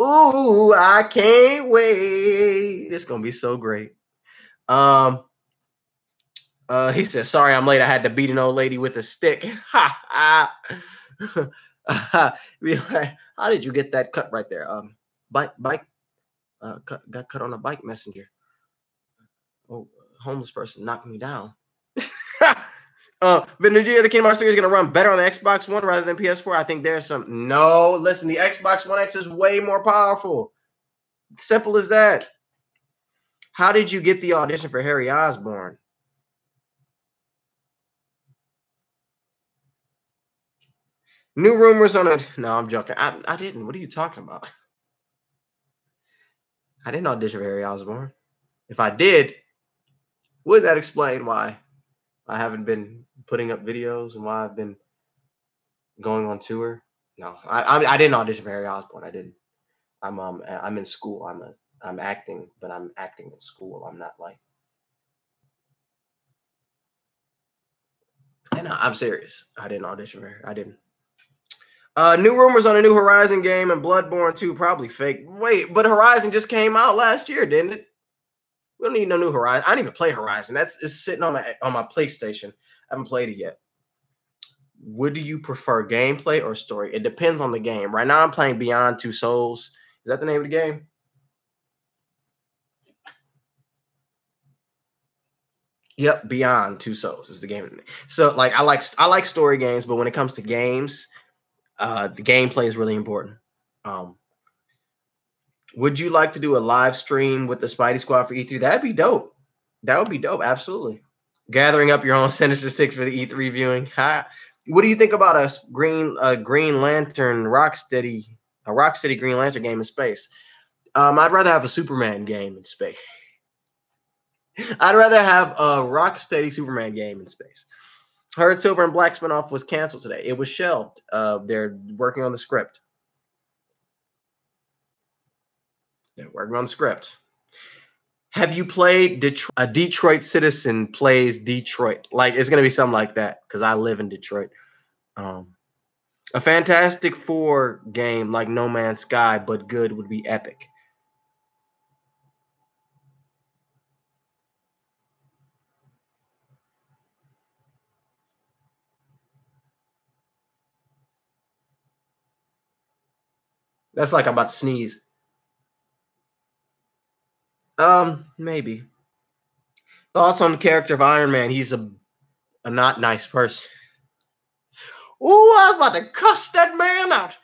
Ooh, I can't wait. It's gonna be so great. He said, "Sorry, I'm late. I had to beat an old lady with a stick." Ha ha. How did you get that cut right there? Bike. Got cut on a bike messenger. Oh, homeless person knocked me down. Venom, the Kingdom Hearts 3 is going to run better on the Xbox One rather than PS4. I think there's some. No, listen, the Xbox One X is way more powerful. Simple as that. How did you get the audition for Harry Osborn? New rumors on it. No, I'm joking. I didn't. What are you talking about? I didn't audition for Harry Osborn. If I did, would that explain why I haven't been putting up videos and why I've been going on tour? No, I didn't audition for Harry Osborn. I didn't. I'm in school. I'm acting, but I'm acting in school. I'm not like. And I'm serious. I didn't audition for her. I didn't. New rumors on a new Horizon game and Bloodborne 2 probably fake. Wait, but Horizon just came out last year, didn't it? We don't need no new Horizon. I didn't even play Horizon. It's sitting on my PlayStation. I haven't played it yet. Would you prefer gameplay or story? It depends on the game. Right now, I'm playing Beyond Two Souls. Is that the name of the game? Yep, Beyond Two Souls is the game. So, like, I like story games, but when it comes to games, the gameplay is really important. Would you like to do a live stream with the Spidey Squad for E3? That'd be dope. That would be dope. Absolutely. Gathering up your own Sinister Six for the E3 viewing. Ha. What do you think about a Green Lantern Rocksteady Green Lantern game in space? I'd rather have a Superman game in space. I'd rather have a Rocksteady Superman game in space. Heard Silver and Black spinoff was canceled today. It was shelved. They're working on the script. They're working on the script. Have you played Detroit? A Detroit citizen plays Detroit. Like it's gonna be something like that because I live in Detroit. A Fantastic Four game like No Man's Sky, but good would be epic. That's like I'm about to sneeze. Maybe. Thoughts on the character of Iron Man? He's a not nice person. Ooh, I was about to cuss that man out.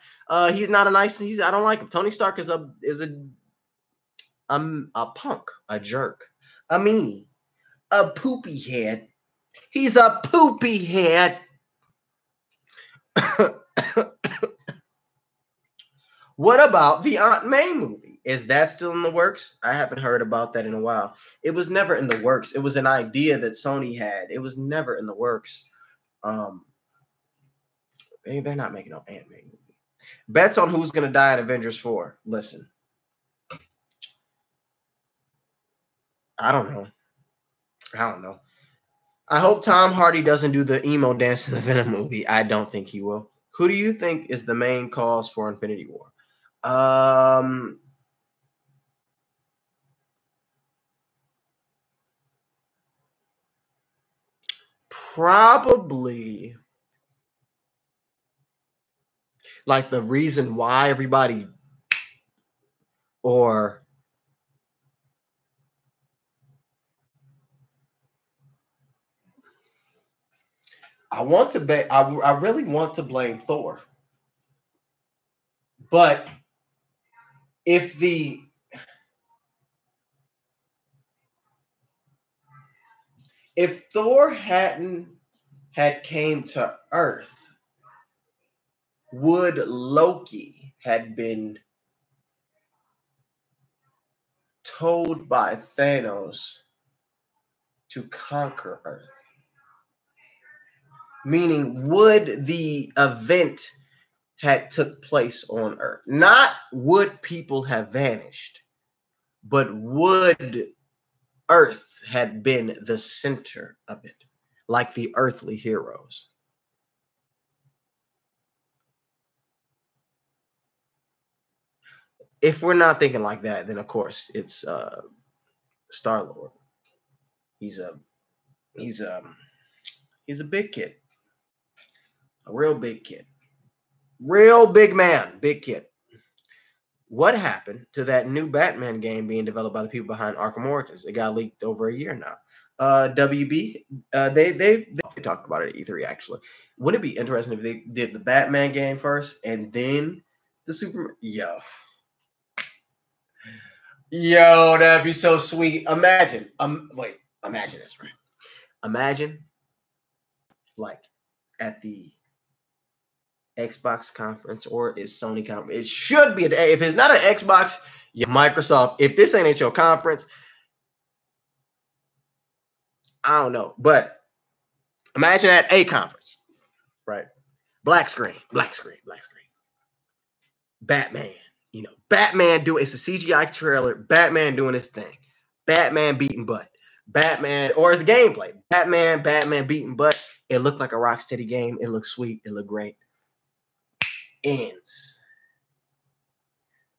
He's not a nice. I don't like him. Tony Stark is a punk, a jerk, a meanie, a poopy head. He's a poopy head. What about the Aunt May movie? Is that still in the works? I haven't heard about that in a while. It was never in the works. It was an idea that Sony had. It was never in the works. They're not making no Aunt May movie. Bets on who's gonna die in Avengers 4. Listen, I don't know. I hope Tom Hardy doesn't do the emo dance in the Venom movie. I don't think he will. Who do you think is the main cause for Infinity War? Probably like the reason why everybody or I want to bet I really want to blame Thor. But if Thor hadn't had came to Earth, would Loki had been told by Thanos to conquer Earth? Meaning, would the event had took place on Earth? Not would people have vanished, but would Earth had been the center of it, like the earthly heroes? If we're not thinking like that, then of course it's Star-Lord. He's a big kid, a real big kid, real big man, big kid. What happened to that new Batman game being developed by the people behind Arkham Origins? It got leaked over a year now. WB, they talked about it at E3 actually. Wouldn't it be interesting if they did the Batman game first and then the Superman? Yo, that'd be so sweet. Imagine, imagine this, right? Imagine, like, at the Xbox conference or is Sony conference. It should be if it's not an Xbox, Microsoft. If this ain't at your conference, I don't know. But imagine at a conference, right? Black screen. Batman. Batman doing it's a CGI trailer. Batman doing his thing. Batman beating butt. Batman, or it's gameplay. Batman beating butt. It looked like a Rocksteady game. It looked sweet. It looked great. Ends.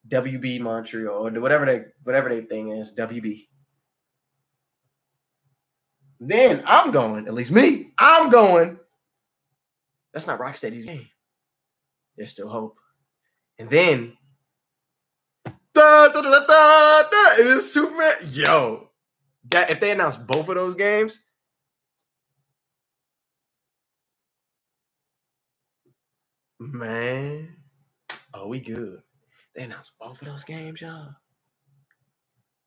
WB Montreal, or whatever they thing is, WB. Then I'm going, at least me, I'm going. That's not Rocksteady's game. There's still hope. And then it is Superman. Yo, that if they announce both of those games, man, oh, we good. They announced both of those games, y'all.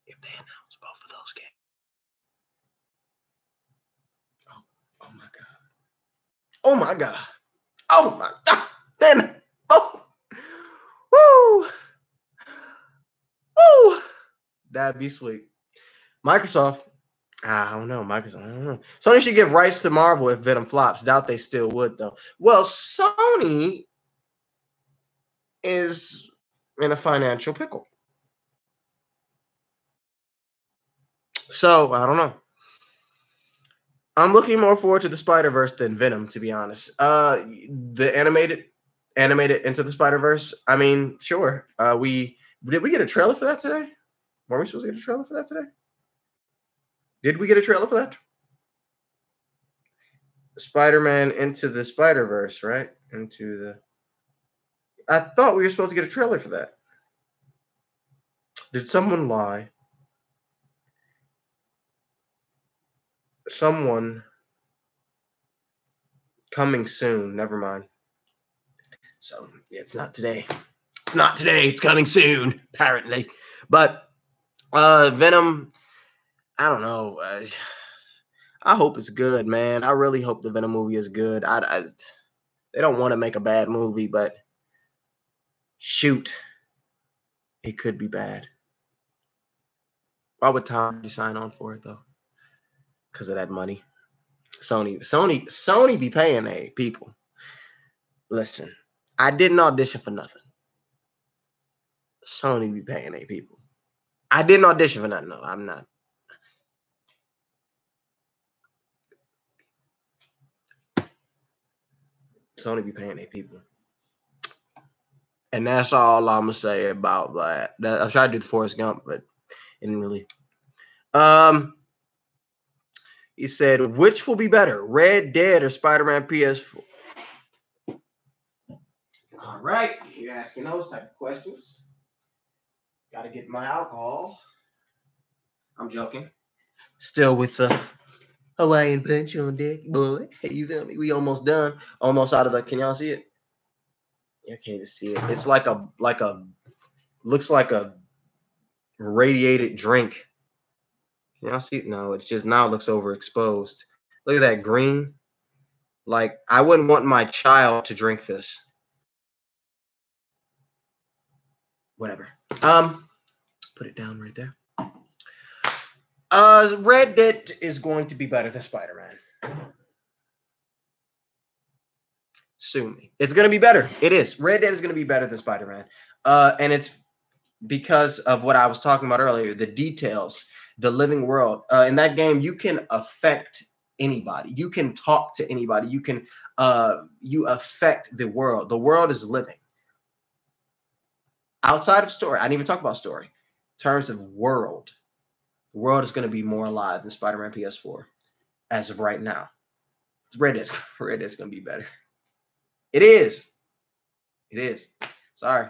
If they announce both of those games, oh my god, oh my god, oh my god, then woo, that'd be sweet. Microsoft, I don't know. Sony should give rights to Marvel if Venom flops. Doubt they still would, though. Well, Sony is in a financial pickle. So I don't know. I'm looking more forward to the Spider-Verse than Venom, to be honest. The animated Into the Spider-Verse. I mean, sure. Did we get a trailer for that today? Were we supposed to get a trailer for that today? Did we get a trailer for that? Spider-Man Into the Spider-Verse, right? I thought we were supposed to get a trailer for that. Did someone lie? Someone coming soon. Never mind. So yeah, it's not today. It's not today. It's coming soon, apparently. But Venom, I don't know. I hope it's good, man. I really hope the Venom movie is good. They don't want to make a bad movie, but shoot, it could be bad. Why would Tom sign on for it though? Because of that money. Sony be paying a people. Listen, I didn't audition for nothing. Sony be paying a people. I didn't audition for nothing. No, I'm not. Sony be paying a people. And that's all I'm gonna say about that. I tried to do the Forrest Gump, but it didn't really. He said, which will be better, Red Dead or Spider-Man PS4? All right, you're asking those type of questions. Got to get my alcohol. I'm joking. Still with the Hawaiian punch on deck, boy. Hey, you feel me? We almost done. Almost out of the. Can y'all see it? You can't even see it. It's like a looks like a radiated drink. Can y'all see it? No, it's just now it looks overexposed. Look at that green. Like I wouldn't want my child to drink this. Whatever. Put it down right there. Red Dead is going to be better than Spider-Man. Sue me. It's going to be better. It is. Red Dead is going to be better than Spider-Man. And it's because of what I was talking about earlier, the details, the living world. In that game, you can affect anybody. You can talk to anybody. You can you affect the world. The world is living. Outside of story, I didn't even talk about story. In terms of world, the world is going to be more alive than Spider-Man PS4 as of right now. Red is going to be better. It is. It is. Sorry.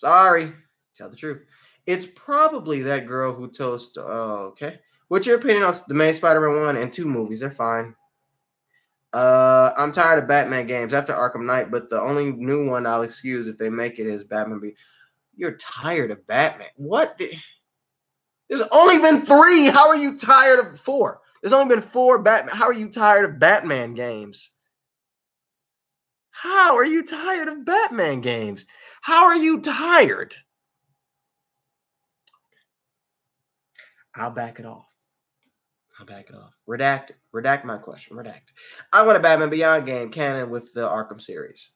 Tell the truth. It's probably that girl who told. Okay. What's your opinion on the main Spider-Man 1 and 2 movies? They're fine. I'm tired of Batman games after Arkham Knight, but the only new one I'll excuse if they make it is Batman B. You're tired of Batman. What? There's only been 3. How are you tired of 4? There's only been 4 Batman. How are you tired of Batman games? How are you tired of Batman games? How are you tired? I'll back it off. Redact my question. Redact. I want a Batman Beyond game canon with the Arkham series.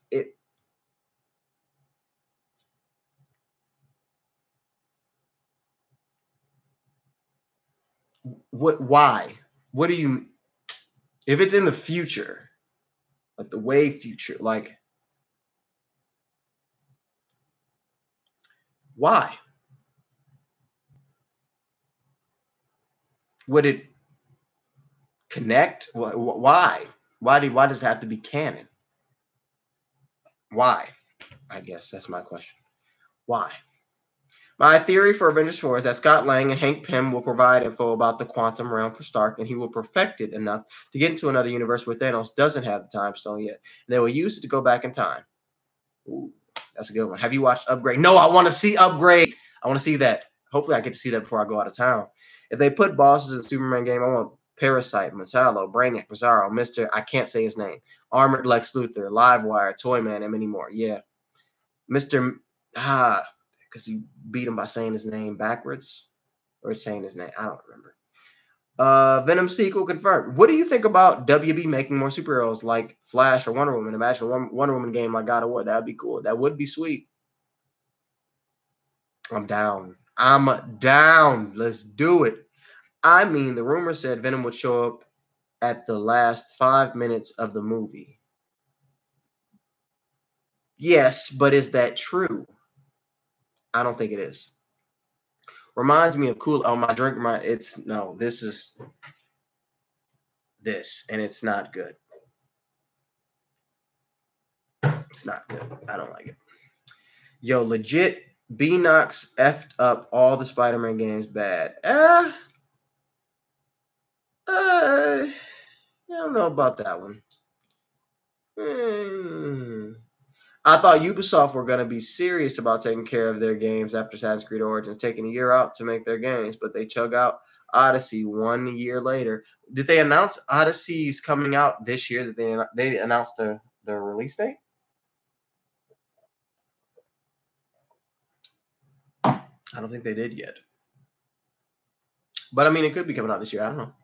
Why? What do you, if it's in the future, like the way future, like why? Would it connect? Why? Why does it have to be canon? Why? I guess that's my question. Why? My theory for Avengers 4 is that Scott Lang and Hank Pym will provide info about the quantum realm for Stark, and he will perfect it enough to get into another universe where Thanos doesn't have the time stone yet. And they will use it to go back in time. Ooh, that's a good one. Have you watched Upgrade? No, I want to see Upgrade. I want to see that. Hopefully, I get to see that before I go out of town. If they put bosses in the Superman game, I want Parasite, Metallo, Brainiac, Bizarro, Mr. I can't say his name, Armored Lex Luthor, Livewire, Toyman, and many more. Yeah. Mr. Because he beat him by saying his name backwards or saying his name. I don't remember. Venom sequel confirmed. What do you think about WB making more superheroes like Flash or Wonder Woman? Imagine a Wonder Woman game like God of War. That would be cool. That would be sweet. I'm down. Let's do it. I mean, the rumor said Venom would show up at the last 5 minutes of the movie. Yes, but is that true? I don't think it is. Reminds me of cool. Oh, my drink. This is this, and it's not good. It's not good. I don't like it. Yo, legit, B-Nox effed up all the Spider-Man games bad. I don't know about that one. I thought Ubisoft were going to be serious about taking care of their games after Assassin's Creed Origins, taking a year out to make their games, but they chug out Odyssey 1 year later. Did they announce Odyssey's coming out this year? That they announced the release date? I don't think they did yet. But I mean, it could be coming out this year. I don't know.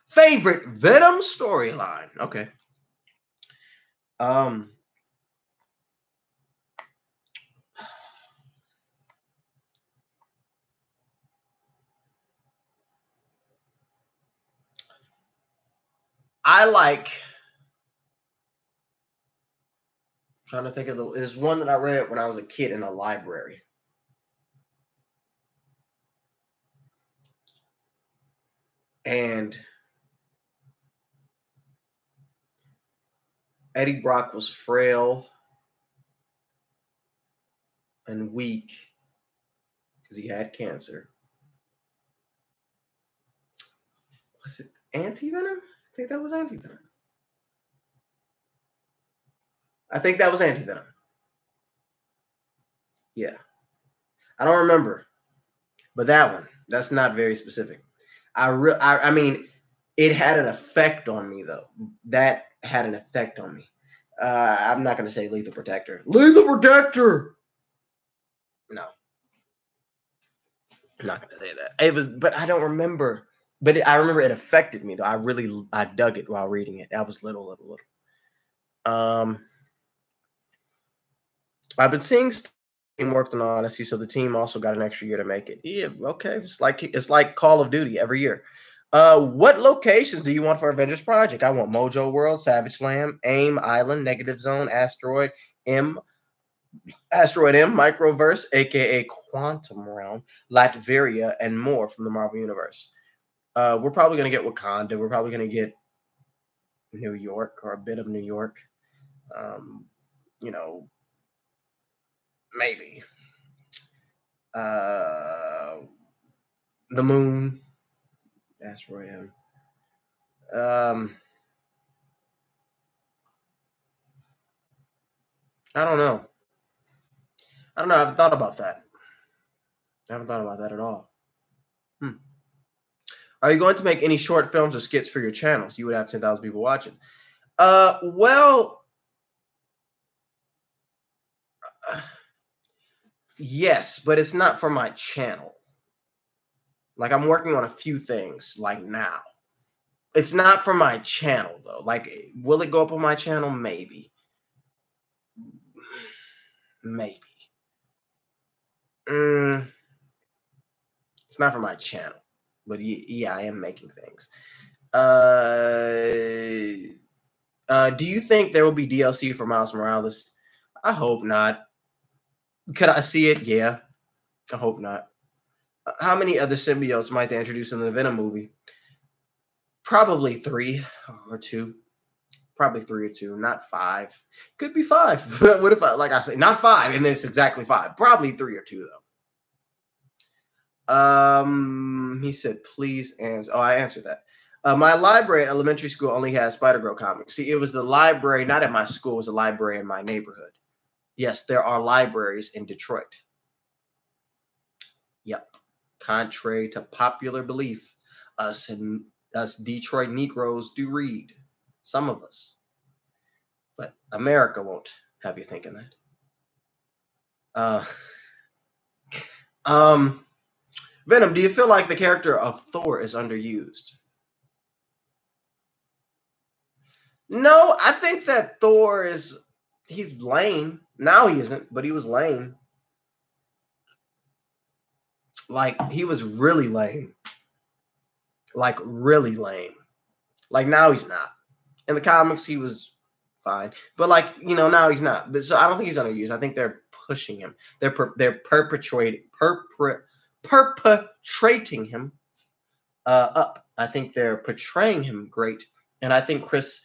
Favorite Venom storyline. Okay. Trying to think of there's one that I read when I was a kid in a library. And Eddie Brock was frail and weak because he had cancer. Was it Anti-Venom? I think that was Anti-Venom. Yeah. I don't remember. But that one, that's not very specific. I mean, it had an effect on me, though. That had an effect on me. I'm not going to say Lethal Protector. Lethal Protector! No. I'm not going to say that. But I don't remember. But I remember it affected me, though. I dug it while reading it. I was little. I've been seeing team worked on Odyssey, so the team also got an extra year to make it. Yeah, okay. It's like Call of Duty every year. What locations do you want for Avengers Project? I want Mojo World, Savage Land, AIM Island, Negative Zone, Asteroid M, Microverse, aka Quantum Realm, Latveria, and more from the Marvel Universe. We're probably gonna get Wakanda. We're probably gonna get New York or a bit of New York. Maybe. The moon. Asteroid M. I don't know. I haven't thought about that. I haven't thought about that at all. Are you going to make any short films or skits for your channels? You would have 10,000 people watching. Well, yes, but it's not for my channel. Like, I'm working on a few things, like, now. It's not for my channel, though. Like, will it go up on my channel? Maybe. Maybe. It's not for my channel. But, yeah, I am making things. Do you think there will be DLC for Miles Morales? I hope not. Could I see it? Yeah. I hope not. How many other symbiotes might they introduce in the Venom movie? Probably 3 or 2. Probably 3 or 2, not 5. Could be 5. What if I say, not 5, and then it's exactly 5. Probably 3 or 2, though. He said, please answer. Oh, I answered that. My library at elementary school only has Spider-Girl comics. See, it was the library, not at my school, it was a library in my neighborhood. Yes, there are libraries in Detroit. Yep. Contrary to popular belief, us Detroit Negroes do read. Some of us. But America won't have you thinking that. Venom, do you feel like the character of Thor is underused? No, I think that Thor he's lame. Now he isn't, but he was lame. Like, he was really lame. like really lame. Like now he's not. In the comics, he was fine, but like now he's not. But so I don't think he's underused. I think they're pushing him. They're perpetrating him up. I think they're portraying him great, and I think Chris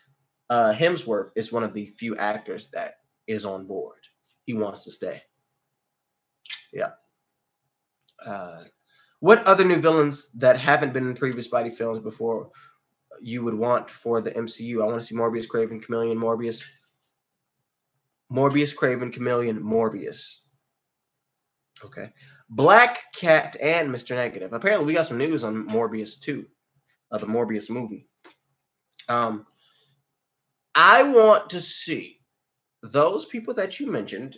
Hemsworth is one of the few actors that is on board. He wants to stay. Yeah. What other new villains that haven't been in previous Spidey films before you would want for the MCU? I want to see Morbius, Craven, Chameleon, Morbius, Craven, Chameleon, Morbius. Okay. Black Cat and Mr. Negative. Apparently, we got some news on Morbius too, the Morbius movie. I want to see those people that you mentioned.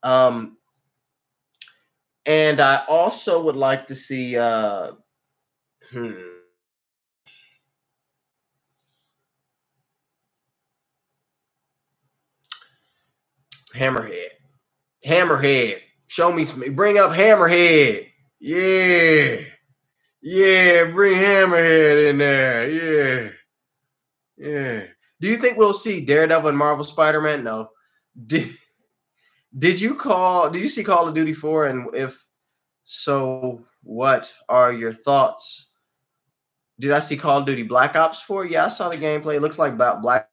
And I also would like to see Hammerhead. Show me some. Bring up Hammerhead. Yeah. Bring Hammerhead in there. Yeah. Do you think we'll see Daredevil and Marvel Spider-Man? No. Did you see Call of Duty 4? And if so, what are your thoughts? Did I see Call of Duty Black Ops 4? Yeah, I saw the gameplay. It looks like Black.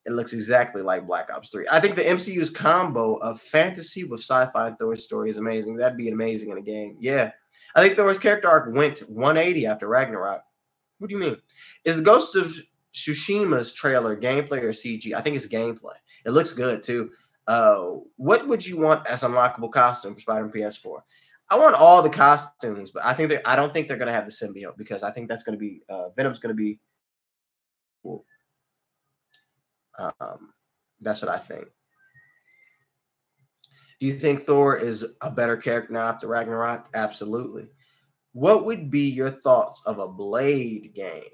It looks exactly like Black Ops 3. I think the MCU's combo of fantasy with sci-fi and Thor's story is amazing. That'd be amazing in a game. Yeah. I think Thor's character arc went 180 after Ragnarok. What do you mean? Is the Ghost of Tsushima's trailer gameplay or CG? I think it's gameplay. It looks good too. What would you want as unlockable costume for Spider-Man PS4? I want all the costumes, but I don't think they're gonna have the symbiote because I think that's gonna be Venom's gonna be cool. That's what I think. Do you think Thor is a better character now after Ragnarok? Absolutely. What would be your thoughts of a Blade game?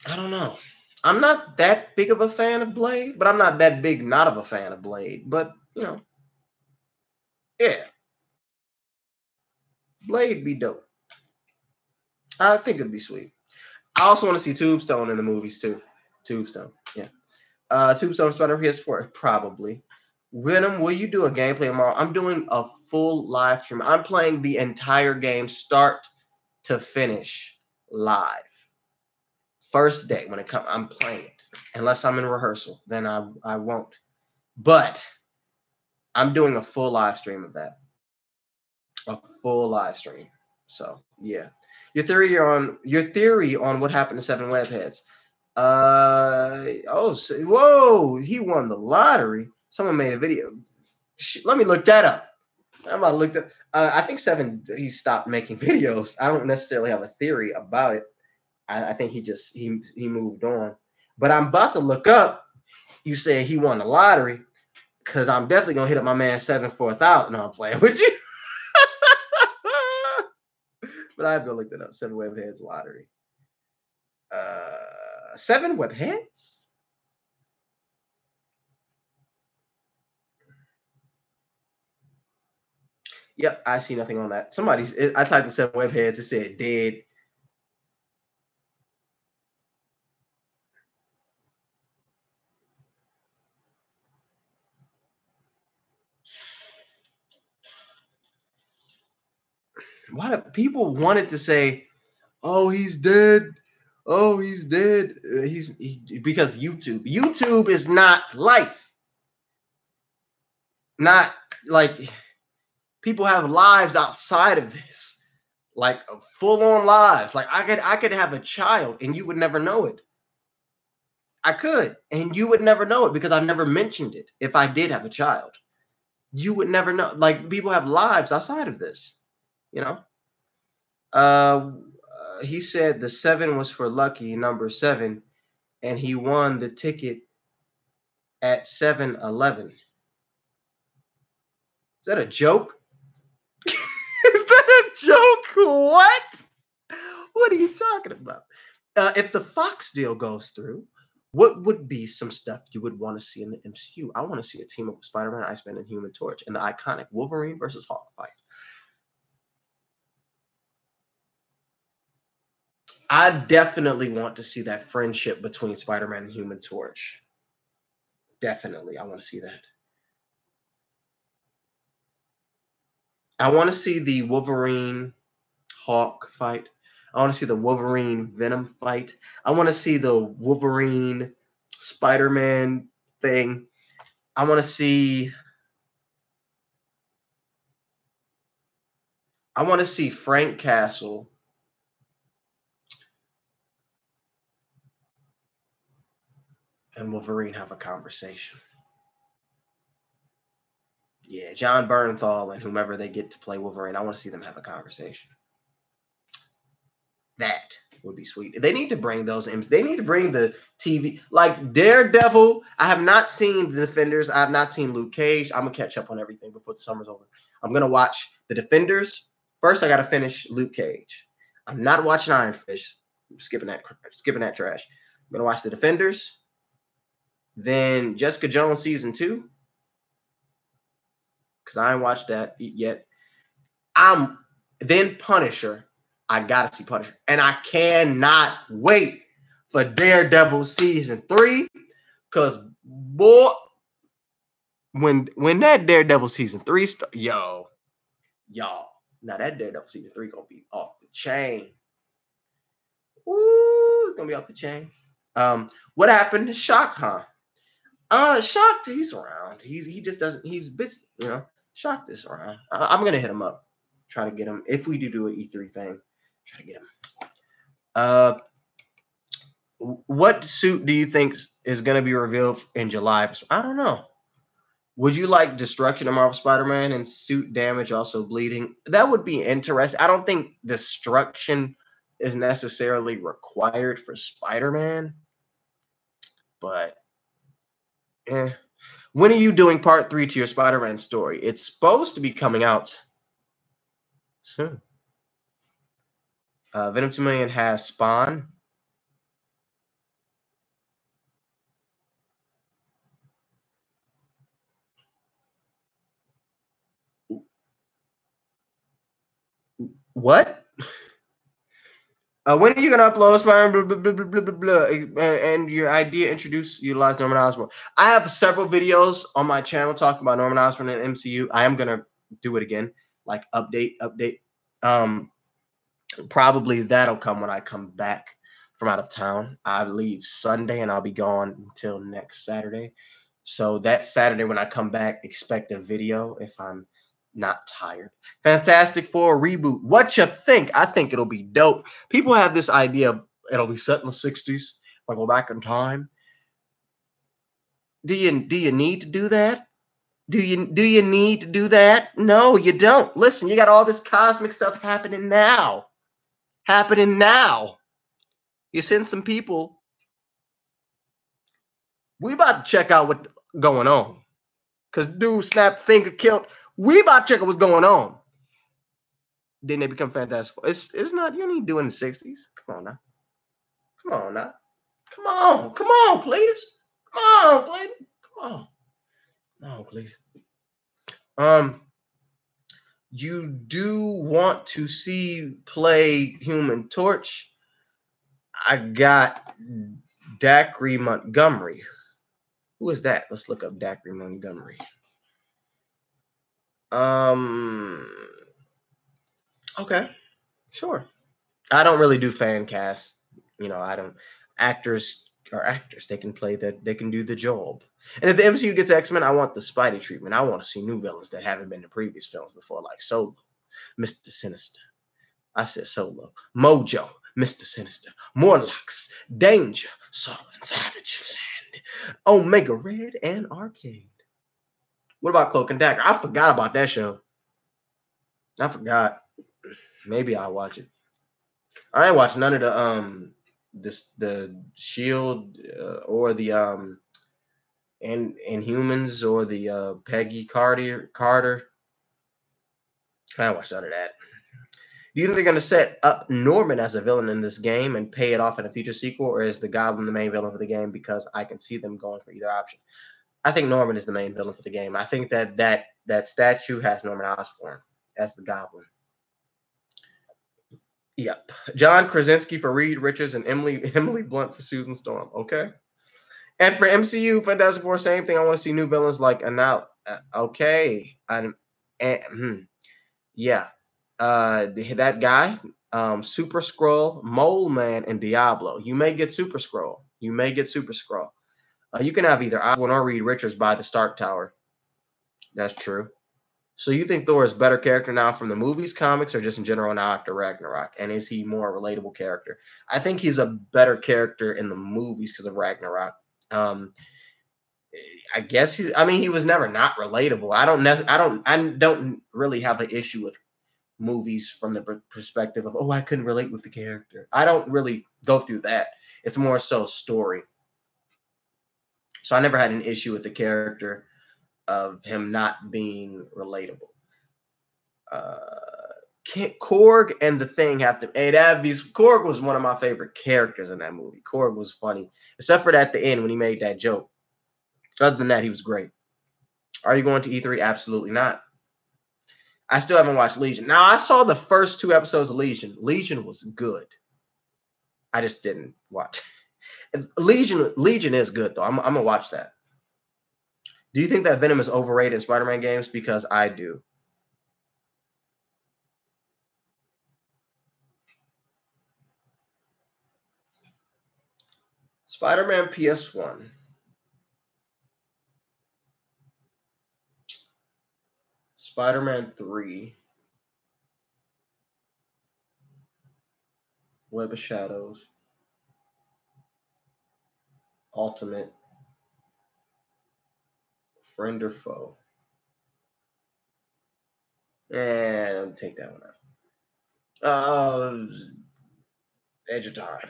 I don't know. I'm not that big of a fan of Blade, but I'm not that big not of a fan of Blade. But, yeah. Blade be dope. I think it'd be sweet. I also want to see Tombstone in the movies too. Tombstone, yeah. Tombstone Spider-Man PS4, probably. Venom, will you do a gameplay tomorrow? I'm doing a full live stream. I'm playing the entire game, start to finish, live. First day when it comes, I'm playing it. Unless I'm in rehearsal, then I won't. But I'm doing a full live stream of that. A full live stream. So yeah. Your theory on what happened to 7 Webheads. Whoa, he won the lottery. Someone made a video. Let me look that up. I'm about to look that. I think 7, he stopped making videos. I don't necessarily have a theory about it. I think he moved on. But I'm about to look up. You said he won the lottery because I'm definitely gonna hit up my man 7 for 1,000. No, I'm playing with you. But I have to look that up. 7 Webheads lottery. 7 Webheads? Yep, I see nothing on that. I typed in 7 Webheads. It said dead. Why do people wanted to say, "Oh, he's dead"? Oh, he's dead. Because YouTube is not life. Not like people have lives outside of this, like full-on lives. Like I could have a child and you would never know it. I could, and you would never know it because I've never mentioned it. If I did have a child, you would never know. Like people have lives outside of this, He said the 7 was for lucky number 7, and he won the ticket at 7-Eleven. Is that a joke? Is that a joke? What? What are you talking about? If the Fox deal goes through, What would be some stuff you would want to see in the MCU? I want to see a team up with Spider-Man, Iceman, and Human Torch in the iconic Wolverine versus Hawk fight. I definitely want to see that friendship between Spider-Man and Human Torch. Definitely, I want to see that. I want to see the Wolverine Hawk fight. I want to see the Wolverine Venom fight. I want to see the Wolverine Spider-Man thing. I want to see Frank Castle and Wolverine have a conversation. Yeah, John Bernthal and whomever they get to play Wolverine, I want to see them have a conversation. That would be sweet. They need to bring those. They need to bring the TV, like Daredevil. I have not seen the Defenders. I have not seen Luke Cage. I'm gonna catch up on everything before the summer's over. I'm gonna watch the Defenders first. I gotta finish Luke Cage. I'm not watching Iron Fist. I'm skipping that trash. I'm gonna watch the Defenders. Then Jessica Jones season 2, because I ain't watched that yet. Then Punisher. I gotta see Punisher, and I cannot wait for Daredevil season 3. Cause boy, when that Daredevil season 3 y'all, now that Daredevil season 3 gonna be off the chain. Ooh, it's gonna be off the chain. What happened to Shock, huh? Shock, he's around. He just doesn't. He's busy, you know. Shock is around. I'm gonna hit him up, try to get him if we do an E3 thing. Try to get him. What suit do you think is going to be revealed in July? I don't know. Would you like Destruction of Marvel Spider-Man and suit damage also bleeding? That would be interesting. I don't think Destruction is necessarily required for Spider-Man, but when are you doing part 3 to your Spider-Man story? It's supposed to be coming out soon. Venom 2 Million has Spawn. What? When are you gonna upload Spider-Man? Blah, blah, blah, blah, blah, and your idea utilize Norman Osborn. I have several videos on my channel talking about Norman Osborn and MCU. I am gonna do it again, like update. Probably that'll come when I come back from out of town. I leave Sunday and I'll be gone until next Saturday. So that Saturday when I come back, expect a video if I'm not tired. Fantastic Four reboot. What you think? I think it'll be dope. People have this idea it'll be set in the 60s. Like go back in time. Do you need to do that? Do you need to do that? No, you don't. Listen, you got all this cosmic stuff happening now. You send some people. We about to check out what's going on. Because dude snapped finger killed. We about to check out what's going on. Then they become Fantastic Four. It's not, you need to do it in the 60s. Come on, please. Come on, please. You do want to see play Human Torch? I got Dacre Montgomery. Who is that? Let's look up Dacre Montgomery. Okay, sure. I don't really do fan casts. I don't. Actors are actors. They can play that. They can do the job. And if the MCU gets X-Men, I want the Spidey treatment. I want to see new villains that haven't been in previous films before, like Solo, Mr. Sinister. I said Solo. Mojo, Mr. Sinister. Morlocks, Danger, Saw and Savage Land, Omega Red, and Arcade. What about Cloak and Dagger? I forgot about that show. I forgot. Maybe I'll watch it. I ain't watching none of the Shield or the Inhumans or the Peggy Carter. I ain't watched none of that. Do you think they're going to set up Norman as a villain in this game and pay it off in a future sequel, or is the Goblin the main villain for the game? Because I can see them going for either option. I think Norman is the main villain for the game. I think that statue has Norman Osborn as the Goblin. Yep. John Krasinski for Reed Richards and Emily Blunt for Susan Storm. Okay. And for MCU, Fantastic Four, same thing. I want to see new villains like now. Okay. Yeah. That guy, Super Skrull, Mole Man, and Diablo. You may get Super Skrull. You can have either Osborn or Reed Richards by the Stark Tower. That's true. So you think Thor is a better character now from the movies, comics, or just in general now after Ragnarok? And is he more a relatable character? I think he's a better character in the movies because of Ragnarok. I guess he was never not relatable. I don't really have an issue with movies from the perspective of, I couldn't relate with the character. I don't really go through that. It's more so story. So I never had an issue with the character of him not being relatable. Korg and the Thing have to. Korg was one of my favorite characters in that movie. Korg was funny, except for at the end when he made that joke. Other than that, he was great. Are you going to E3? Absolutely not. I still haven't watched Legion. Now, I saw the first 2 episodes of Legion. Legion was good. I just didn't watch. Legion is good, though. I'm going to watch that. Do you think that Venom is overrated in Spider-Man games? Because I do. Spider-Man PS1. Spider-Man 3. Web of Shadows. Ultimate. Friend or Foe. And I'll take that one out. Edge of Time.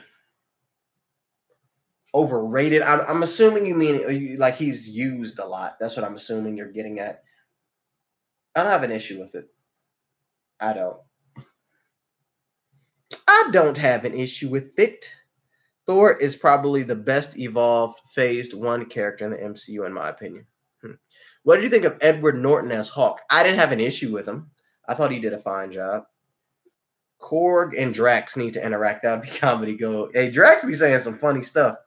Overrated. I'm assuming you mean like he's used a lot. That's what I'm assuming you're getting at. I don't have an issue with it. I don't have an issue with it. Thor is probably the best evolved phased 1 character in the MCU, in my opinion. What did you think of Edward Norton as Hulk? I didn't have an issue with him. I thought he did a fine job. Korg and Drax need to interact. That would be comedy gold. Hey, Drax be saying some funny stuff.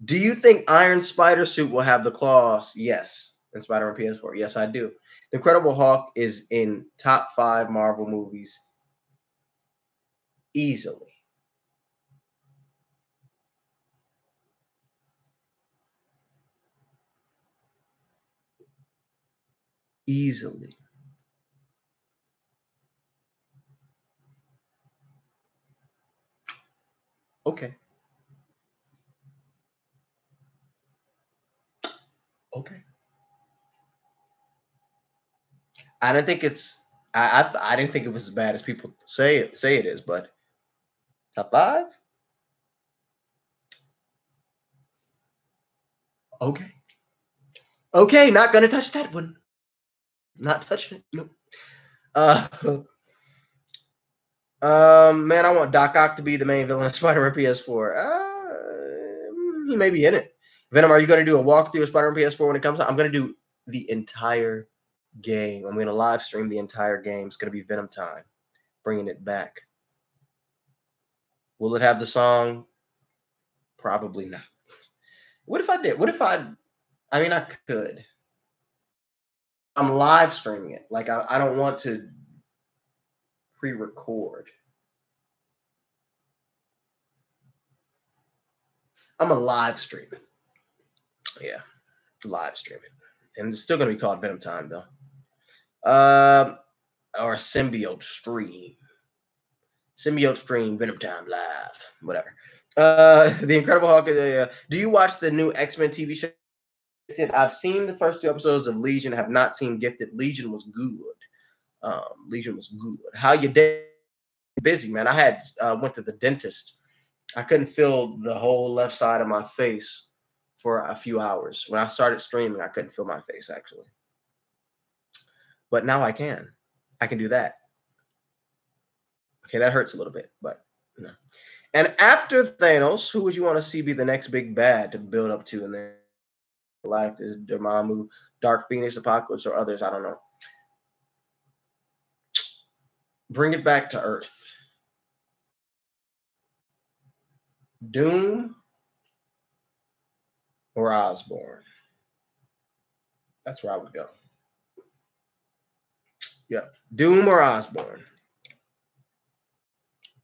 Do you think Iron Spider suit will have the claws? Yes. In Spider-Man PS4. Yes, I do. The Incredible Hulk is in top 5 Marvel movies easily. Easily. Okay. Okay. I don't think it's. I didn't think it was as bad as people say it is, but top 5. Okay. Okay, not gonna touch that one. Not touching it. Nope. Man, I want Doc Ock to be the main villain of Spider-Man PS4. He may be in it. Venom, are you going to do a walkthrough of Spider-Man PS4 when it comes out? I'm going to do the entire game. I'm going to live stream the entire game. It's going to be Venom time. Bringing it back. Will it have the song? Probably not. What if I did? I could. I'm live streaming it. Like, I don't want to pre-record. I'm a live stream it. Yeah, live stream it. And it's still going to be called Venom Time, though. Or a Symbiote stream. Symbiote stream, Venom Time live. Whatever. The Incredible Hulk. Do you watch the new X-Men TV show? I've seen the first 2 episodes of Legion. Have not seen Gifted. Legion was good. Legion was good. How you day? Busy, man. I had went to the dentist. I couldn't feel the whole left side of my face for a few hours. When I started streaming, I couldn't feel my face actually. But now I can. I can do that. Okay, that hurts a little bit, but you know. And after Thanos, who would you want to see be the next big bad to build up to in their life? Is Dormammu, Dark Phoenix, Apocalypse, or others? I don't know. Bring it back to Earth. Doom or Osborn? That's where I would go. Yeah, Doom or Osborn.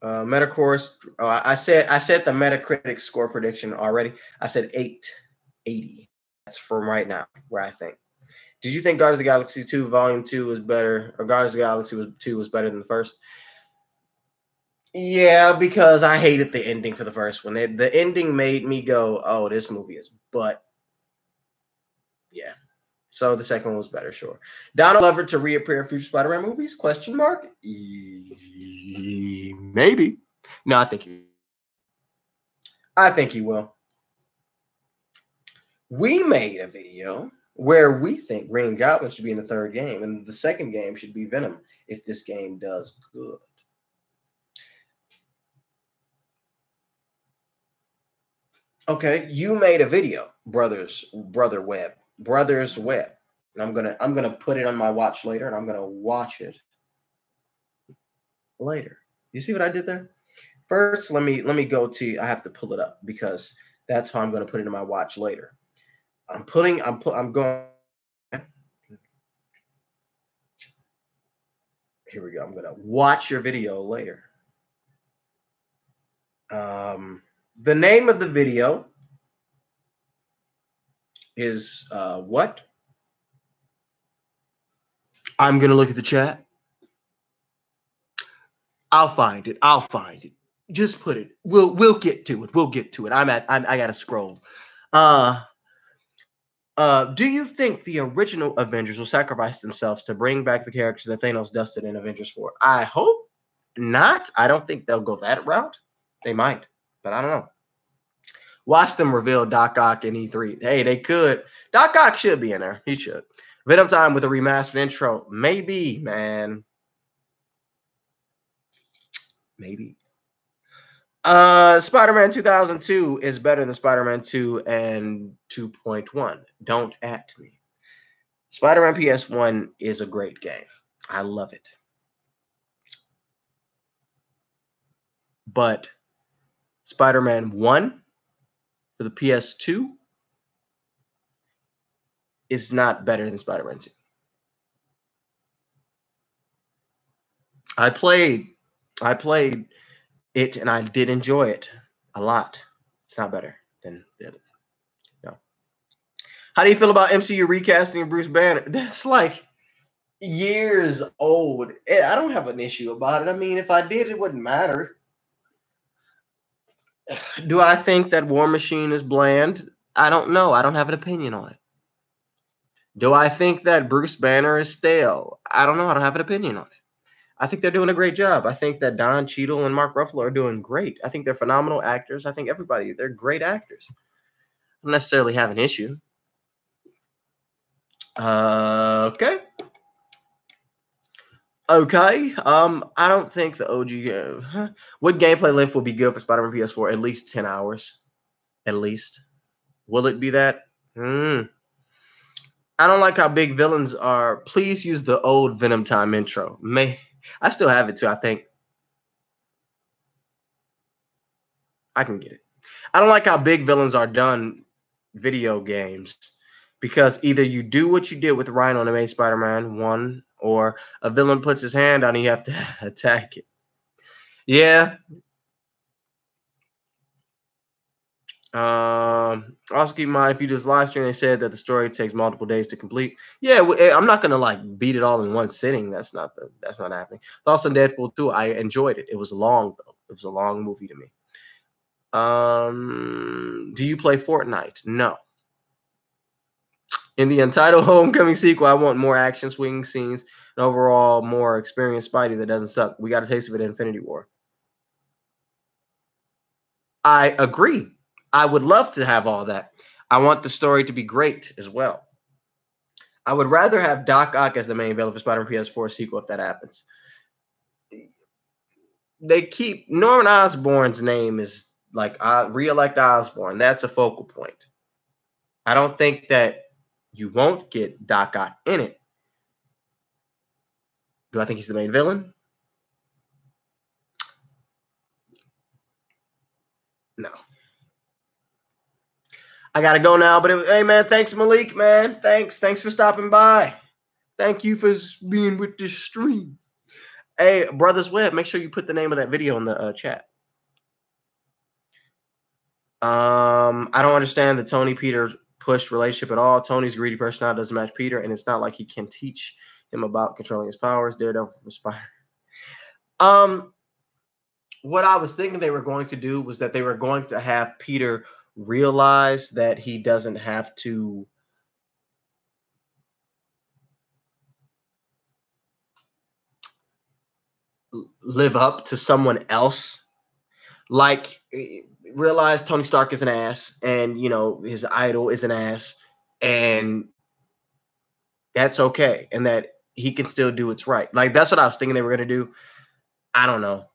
Metacourse. I said the Metacritic score prediction already. I said 880. That's from right now, where I think. Did you think Guardians of the Galaxy 2 Volume 2 was better, or Guardians of the Galaxy 2 was better than the first? Yeah, because I hated the ending for the first one. The ending made me go, "Oh, this movie is butt." Yeah. So the second one was better, sure. Donald Glover to reappear in future Spider-Man movies? Question mark. Maybe. No, I think he will. We made a video where we think Green Goblin should be in the third game, and the second game should be Venom if this game does good. Okay, you made a video, Brothers Web, and I'm gonna put it on my watch later, and I'm gonna watch it later. You see what I did there? First, let me go to. I have to pull it up because that's how I'm gonna put it in my watch later. I'm going. Here we go. I'm gonna watch your video later. The name of the video is what? I'm gonna look at the chat. I'll find it. Just put it. We'll get to it. I gotta scroll. Do you think the original Avengers will sacrifice themselves to bring back the characters that Thanos dusted in Avengers 4? I hope not. I don't think they'll go that route. They might, but I don't know. Watch them reveal Doc Ock in E3. Hey, they could. Doc Ock should be in there. He should. Venom time with a remastered intro. Maybe, man. Maybe. Spider-Man 2002 is better than Spider-Man 2 and 2.1. Don't at me. Spider-Man PS1 is a great game. I love it. But Spider-Man 1 for the PS2 is not better than Spider-Man 2. I played it and I did enjoy it a lot. It's not better than the other. No. How do you feel about MCU recasting Bruce Banner? That's like years old. I don't have an issue about it. I mean, if I did, it wouldn't matter. Do I think that War Machine is bland? I don't know. I don't have an opinion on it. Do I think that Bruce Banner is stale? I don't know. I don't have an opinion on it. I think they're doing a great job. I think that Don Cheadle and Mark Ruffalo are doing great. I think they're phenomenal actors. I think they're great actors. I don't necessarily have an issue. Okay. I don't think the OG. What gameplay length will be good for Spider-Man PS4? At least 10 hours. At least. Will it be that? I don't like how big villains are. Please use the old Venom time intro. I still have it too, I think. I can get it. I don't like how big villains are done video games because either you do what you did with Rhino in Amazing Spider-Man 1 or a villain puts his hand on and you have to attack it. Yeah. Also keep in mind, if you just live stream, they said that the story takes multiple days to complete. Yeah, I'm not gonna like beat it all in one sitting. That's not happening. Also, Deadpool 2, I enjoyed it. It was long though. It was a long movie to me. Do you play Fortnite? No. In the Untitled Homecoming sequel, I want more action swing scenes and overall more experienced Spidey that doesn't suck. We got a taste of it in Infinity War. I agree. I would love to have all that. I want the story to be great as well. I would rather have Doc Ock as the main villain for Spider-Man PS4 sequel if that happens. they keep Norman Osborn's name is like re-elect Osborn. That's a focal point. I don't think that you won't get Doc Ock in it. Do I think he's the main villain? No. I gotta go now, but hey man, thanks Malik, man. Thanks for stopping by. Thank you for being with this stream. Hey, Brothers Web, make sure you put the name of that video in the chat. I don't understand the Tony Peter push relationship at all. Tony's greedy personality doesn't match Peter, and it's not like he can teach him about controlling his powers. Daredevil for Spider. What I was thinking they were going to do was that they were going to have Peter realize that he doesn't have to live up to someone else. Like, realize Tony Stark is an ass, and you know his idol is an ass, and that's okay, and that he can still do what's right. Like, that's what I was thinking they were going to do. I don't know.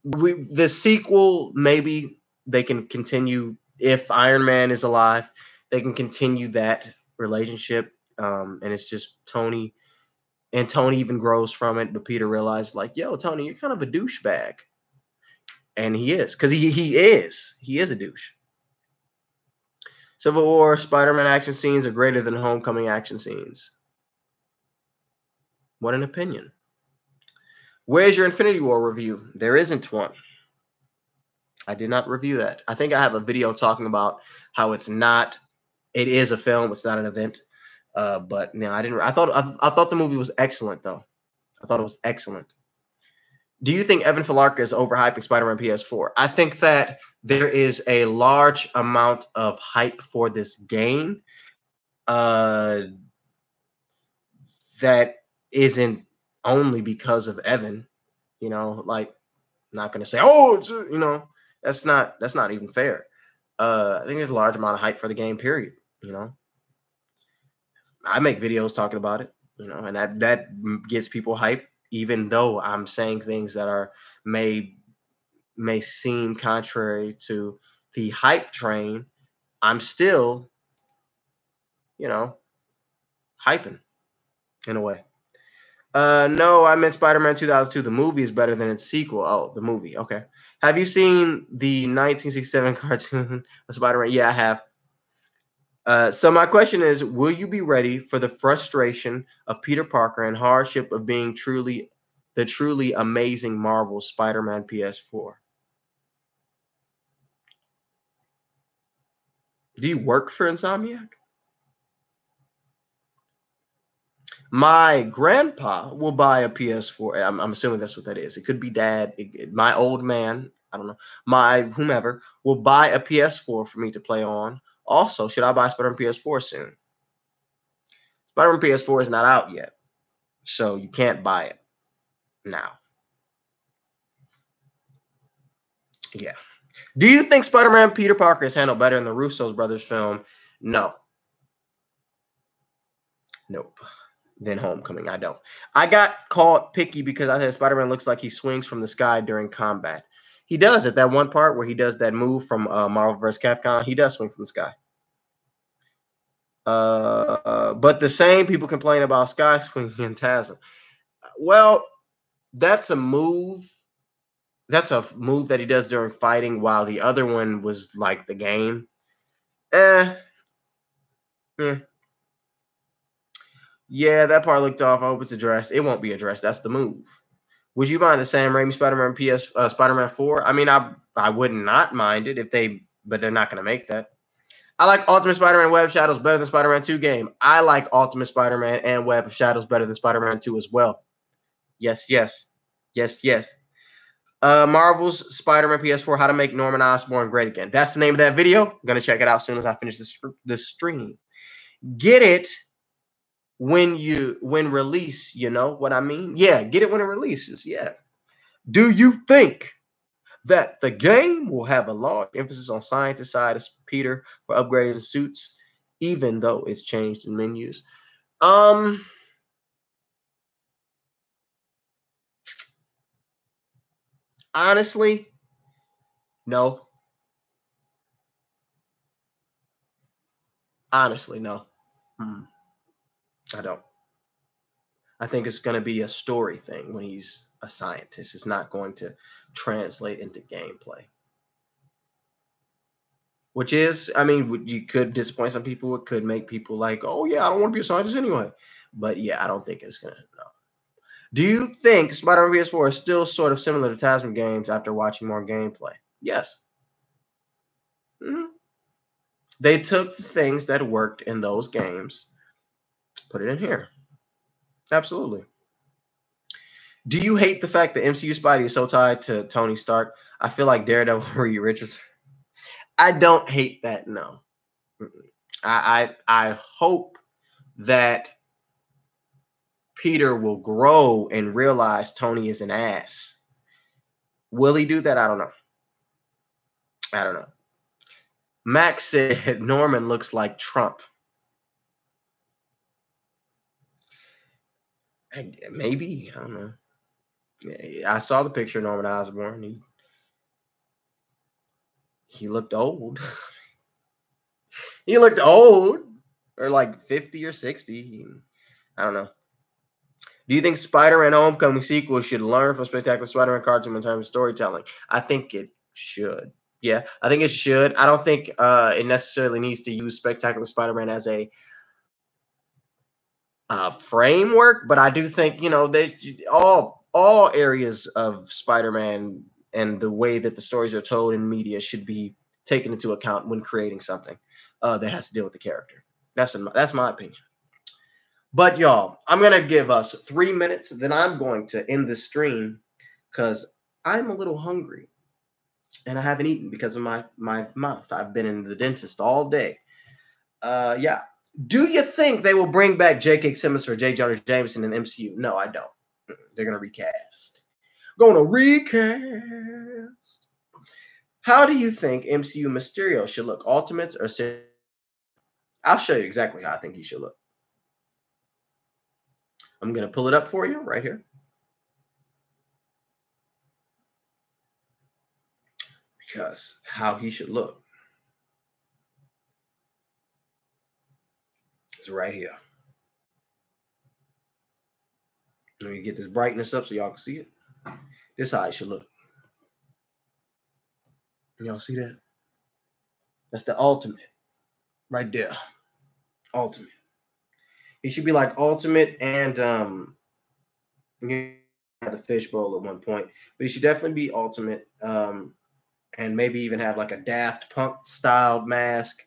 The sequel, maybe they can continue if Iron Man is alive. They can continue that relationship, and it's just Tony, and Tony even grows from it. But Peter realized, like, yo, Tony, you're kind of a douchebag, and he is, because he is a douche. Civil War, Spider-Man action scenes are greater than Homecoming action scenes. What an opinion. Where's your Infinity War review? There isn't one. I did not review that. I think I have a video talking about how it is a film, it's not an event. But no, I didn't. I thought the movie was excellent, though. I thought it was excellent. Do you think Evan Filarka is overhyping Spider-Man PS4? I think that there is a large amount of hype for this game that isn't only because of Evan. You know, like, I'm not going to say, oh, it's, you know, that's not even fair. I think there's a large amount of hype for the game, period. You know, I make videos talking about it, you know, and that gets people hype, even though I'm saying things that may seem contrary to the hype train. I'm still, you know, hyping in a way. No, I meant Spider-Man 2002. The movie is better than its sequel. Oh, the movie. Okay. Have you seen the 1967 cartoon of Spider-Man? Yeah, I have. So my question is, will you be ready for the frustration of Peter Parker and hardship of being the truly amazing Marvel Spider-Man PS4? Do you work for Insomniac? My grandpa will buy a PS4. I'm assuming that's what that is. It could be dad. My old man, I don't know. My whomever will buy a PS4 for me to play on. Also, should I buy Spider-Man PS4 soon? Spider-Man PS4 is not out yet, so you can't buy it now. Yeah. Do you think Spider-Man Peter Parker is handled better in the Russo's brothers film? No. Nope. Than Homecoming. I don't. I got called picky because I said Spider-Man looks like he swings from the sky during combat. He does at that one part where he does that move from Marvel vs. Capcom. He does swing from the sky. But the same people complain about sky swinging in TASM. Well, that's a move. That's a move that he does during fighting, while the other one was like the game. Yeah, that part looked off. I hope it's addressed. It won't be addressed. That's the move. Would you mind the Sam Raimi Spider-Man Spider-Man 4? I mean, I would not mind it but they're not going to make that. I like Ultimate Spider-Man Web of Shadows better than Spider-Man 2 game. I like Ultimate Spider-Man and Web of Shadows better than Spider-Man 2 as well. Yes. Marvel's Spider-Man PS4, How to Make Norman Osborn Great Again. That's the name of that video. I'm going to check it out as soon as I finish this stream. Get it when release, you know what I mean? Yeah, get it when it releases. Yeah. Do you think that the game will have a large emphasis on scientist side as Peter for upgrades and suits, even though it's changed in menus? Honestly, no. Honestly, no. I don't. I think it's going to be a story thing when he's a scientist. It's not going to translate into gameplay. Which is, I mean, you could disappoint some people. It could make people like, oh, yeah, I don't want to be a scientist anyway. But yeah, I don't think it's going to, no. Do you think Spider-Man PS4 is still sort of similar to Tasman games after watching more gameplay? Yes. Mm-hmm. They took the things that worked in those games, put it in here. Absolutely. Do you hate the fact that MCU Spidey is so tied to Tony Stark? I feel like Daredevil Reed Richards. I don't hate that. No. I hope that Peter will grow and realize Tony is an ass. Will he do that? I don't know. I don't know. Max said Norman looks like Trump. Maybe. I don't know. I saw the picture of Norman Osborn. He looked old. He looked old. Or like 50 or 60. I don't know. Do you think Spider-Man Homecoming sequel should learn from Spectacular Spider-Man cartoon in terms of storytelling? I think it should. Yeah, I think it should. I don't think it necessarily needs to use Spectacular Spider-Man as a framework, but I do think, you know, they all areas of Spider-Man and the way that the stories are told in media should be taken into account when creating something that has to deal with the character. That's my opinion. But y'all, I'm gonna give us 3 minutes, then I'm going to end the stream because I'm a little hungry and I haven't eaten because of my mouth. I've been in the dentist all day. Yeah. Do you think they will bring back J.K. Simmons for J. Jonah Jameson in the MCU? No, I don't. They're gonna recast. Gonna recast. How do you think MCU Mysterio should look? Ultimates or I'll show you exactly how I think he should look. I'm gonna pull it up for you right here. Because how he should look is right here. Let me get this brightness up so y'all can see it. This is how it should look. Y'all see that? That's the ultimate right there. Ultimate. He should be like ultimate and the fishbowl at one point, but he should definitely be ultimate. And maybe even have like a Daft Punk styled mask.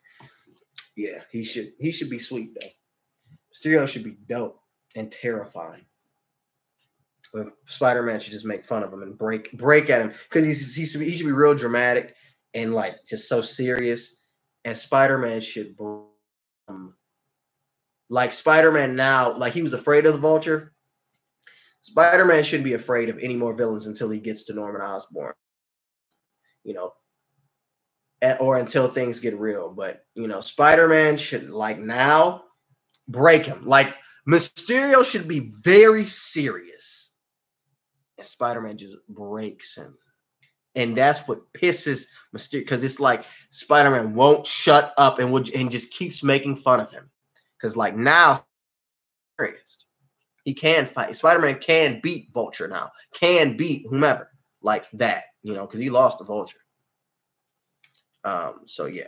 Yeah, he should be sweet though. Mysterio should be dope and terrifying. Spider-Man should just make fun of him and break at him because he should be real dramatic and like just so serious. And Spider-Man should like Spider-Man now, like he was afraid of the Vulture. Spider-Man shouldn't be afraid of any more villains until he gets to Norman Osborn. You know, or until things get real. But you know, Spider-Man should like now break him. Like Mysterio should be very serious, and Spider-Man just breaks him, and that's what pisses Mysterio because it's like Spider-Man won't shut up and just keeps making fun of him because like now he can fight. Spider-Man can beat Vulture now, can beat whomever like that, you know, because he lost to Vulture. So yeah.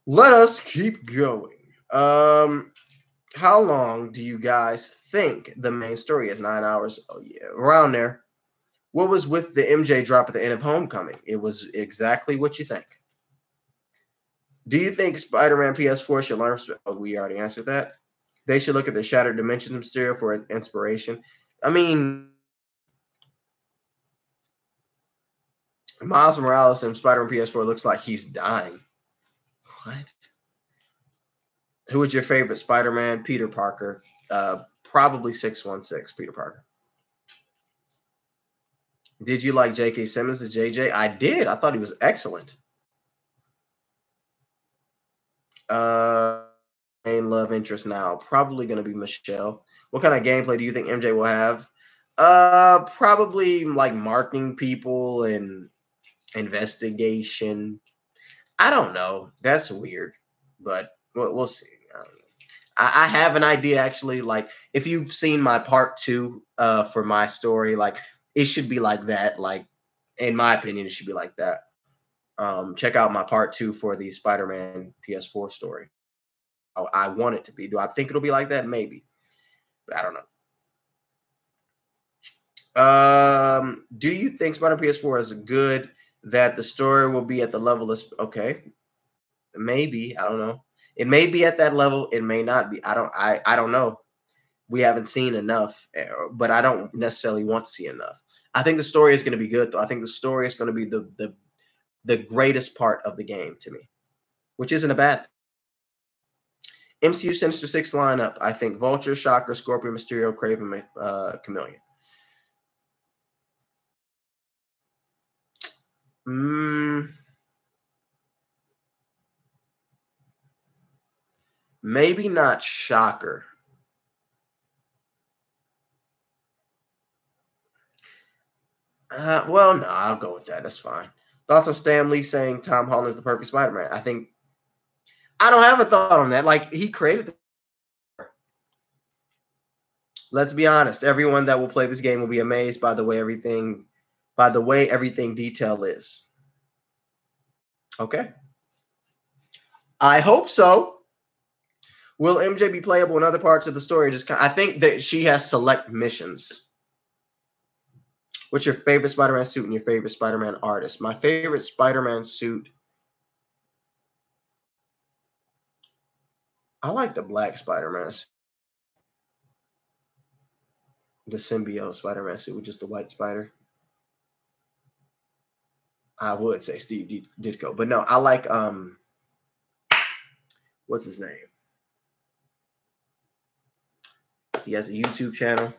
Let us keep going. How long do you guys think the main story is? 9 hours? Oh yeah, around there. What was with the MJ drop at the end of Homecoming? It was exactly what you think. Do you think Spider-Man PS4 should learn? Oh, we already answered that. They should look at the Shattered Dimensions Mysterio for inspiration. I mean, Miles Morales in Spider-Man PS4 looks like he's dying. What? Who was your favorite Spider-Man? Peter Parker. Probably 616, Peter Parker. Did you like J.K. Simmons to JJ? I did. I thought he was excellent. Main love interest now. Probably going to be Michelle. What kind of gameplay do you think MJ will have? Probably like marking people and investigation. I don't know. That's weird, but we'll see. I don't know. I have an idea actually. Like, if you've seen my part 2 for my story, like it should be like that. Like, in my opinion, it should be like that. Check out my part 2 for the Spider-Man PS4 story. I want it to be. Do I think it'll be like that? Maybe, but I don't know. Do you think Spider-Man PS4 is good that the story will be at the level of okay? Maybe, I don't know. It may be at that level. It may not be. I don't know. We haven't seen enough, but I don't necessarily want to see enough. I think the story is going to be good, though. I think the story is going to be the greatest part of the game to me, which isn't a bad thing. MCU Sinister Six lineup. I think Vulture, Shocker, Scorpion, Mysterio, Kraven, Chameleon. Maybe not Shocker. Well, no, I'll go with that. That's fine. Thoughts on Stan Lee saying Tom Holland is the perfect Spider-Man? I don't have a thought on that. Like, he created the. Let's be honest. Everyone that will play this game will be amazed by the way everything detail is. Okay. I hope so. Will MJ be playable in other parts of the story? I think that she has select missions. What's your favorite Spider-Man suit and your favorite Spider-Man artist? My favorite Spider-Man suit. I like the black Spider-Man suit. The symbiote Spider-Man suit with just the white spider. I would say Steve Ditko, but no, I like what's his name? He has a YouTube channel.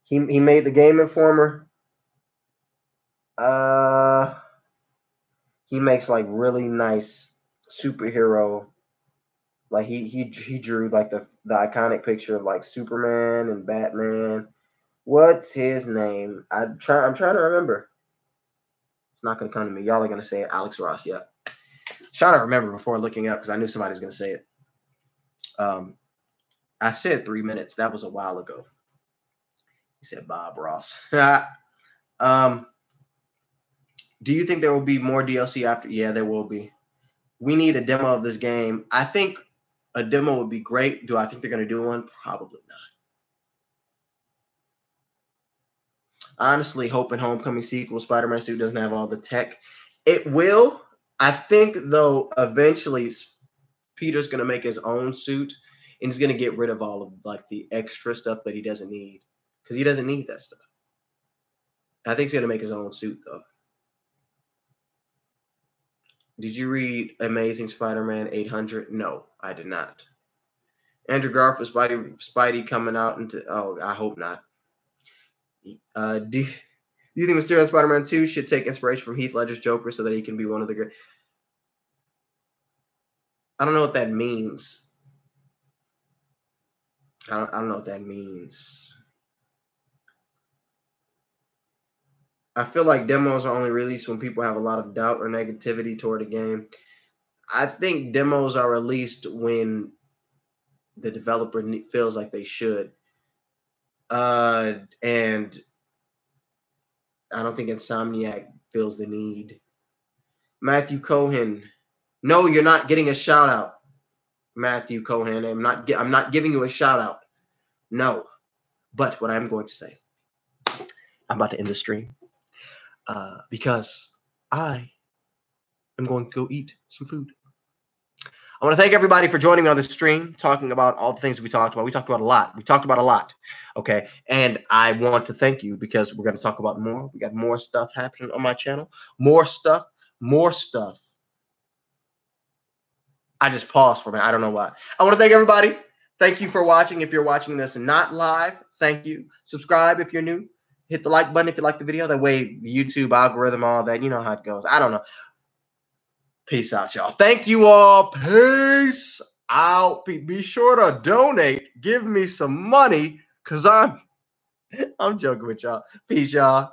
He made the Game Informer. He makes like really nice superhero. Like he drew like the iconic picture of like Superman and Batman. What's his name? I'm trying to remember. It's not gonna come to me. Y'all are gonna say it. Alex Ross. Yeah. Trying to remember before looking up because I knew somebody was gonna say it. I said 3 minutes. That was a while ago. He said Bob Ross. Do you think there will be more DLC after? Yeah, there will be. We need a demo of this game. I think a demo would be great. Do I think they're going to do one? Probably not. Honestly, hoping Homecoming sequel Spider-Man suit doesn't have all the tech. It will. I think, though, eventually Peter's going to make his own suit, and he's going to get rid of all of like the extra stuff that he doesn't need because he doesn't need that stuff. I think he's going to make his own suit, though. Did you read Amazing Spider-Man 800? No, I did not. Andrew Garfield, Spidey coming out into. Oh, I hope not. Do you think Mysterio Spider-Man 2 should take inspiration from Heath Ledger's Joker so that he can be one of the great? I don't know what that means. I don't know what that means. I feel like demos are only released when people have a lot of doubt or negativity toward a game. I think demos are released when the developer feels like they should. And I don't think Insomniac feels the need. Matthew Cohen. No, you're not getting a shout out. Matthew Cohen. I'm not giving you a shout out. No. But what I'm going to say, I'm about to end the stream because I am going to go eat some food. I want to thank everybody for joining me on this stream, talking about all the things that we talked about. We talked about a lot. Okay. And I want to thank you because we're going to talk about more. We got more stuff happening on my channel. More stuff. I just paused for a minute. I don't know why. I want to thank everybody. Thank you for watching. If you're watching this not live, thank you. Subscribe if you're new. Hit the like button if you like the video. That way, the YouTube algorithm, all that, you know how it goes. I don't know. Peace out, y'all. Thank you all. Peace out. Be sure to donate. Give me some money because I'm I'm joking with y'all. Peace, y'all.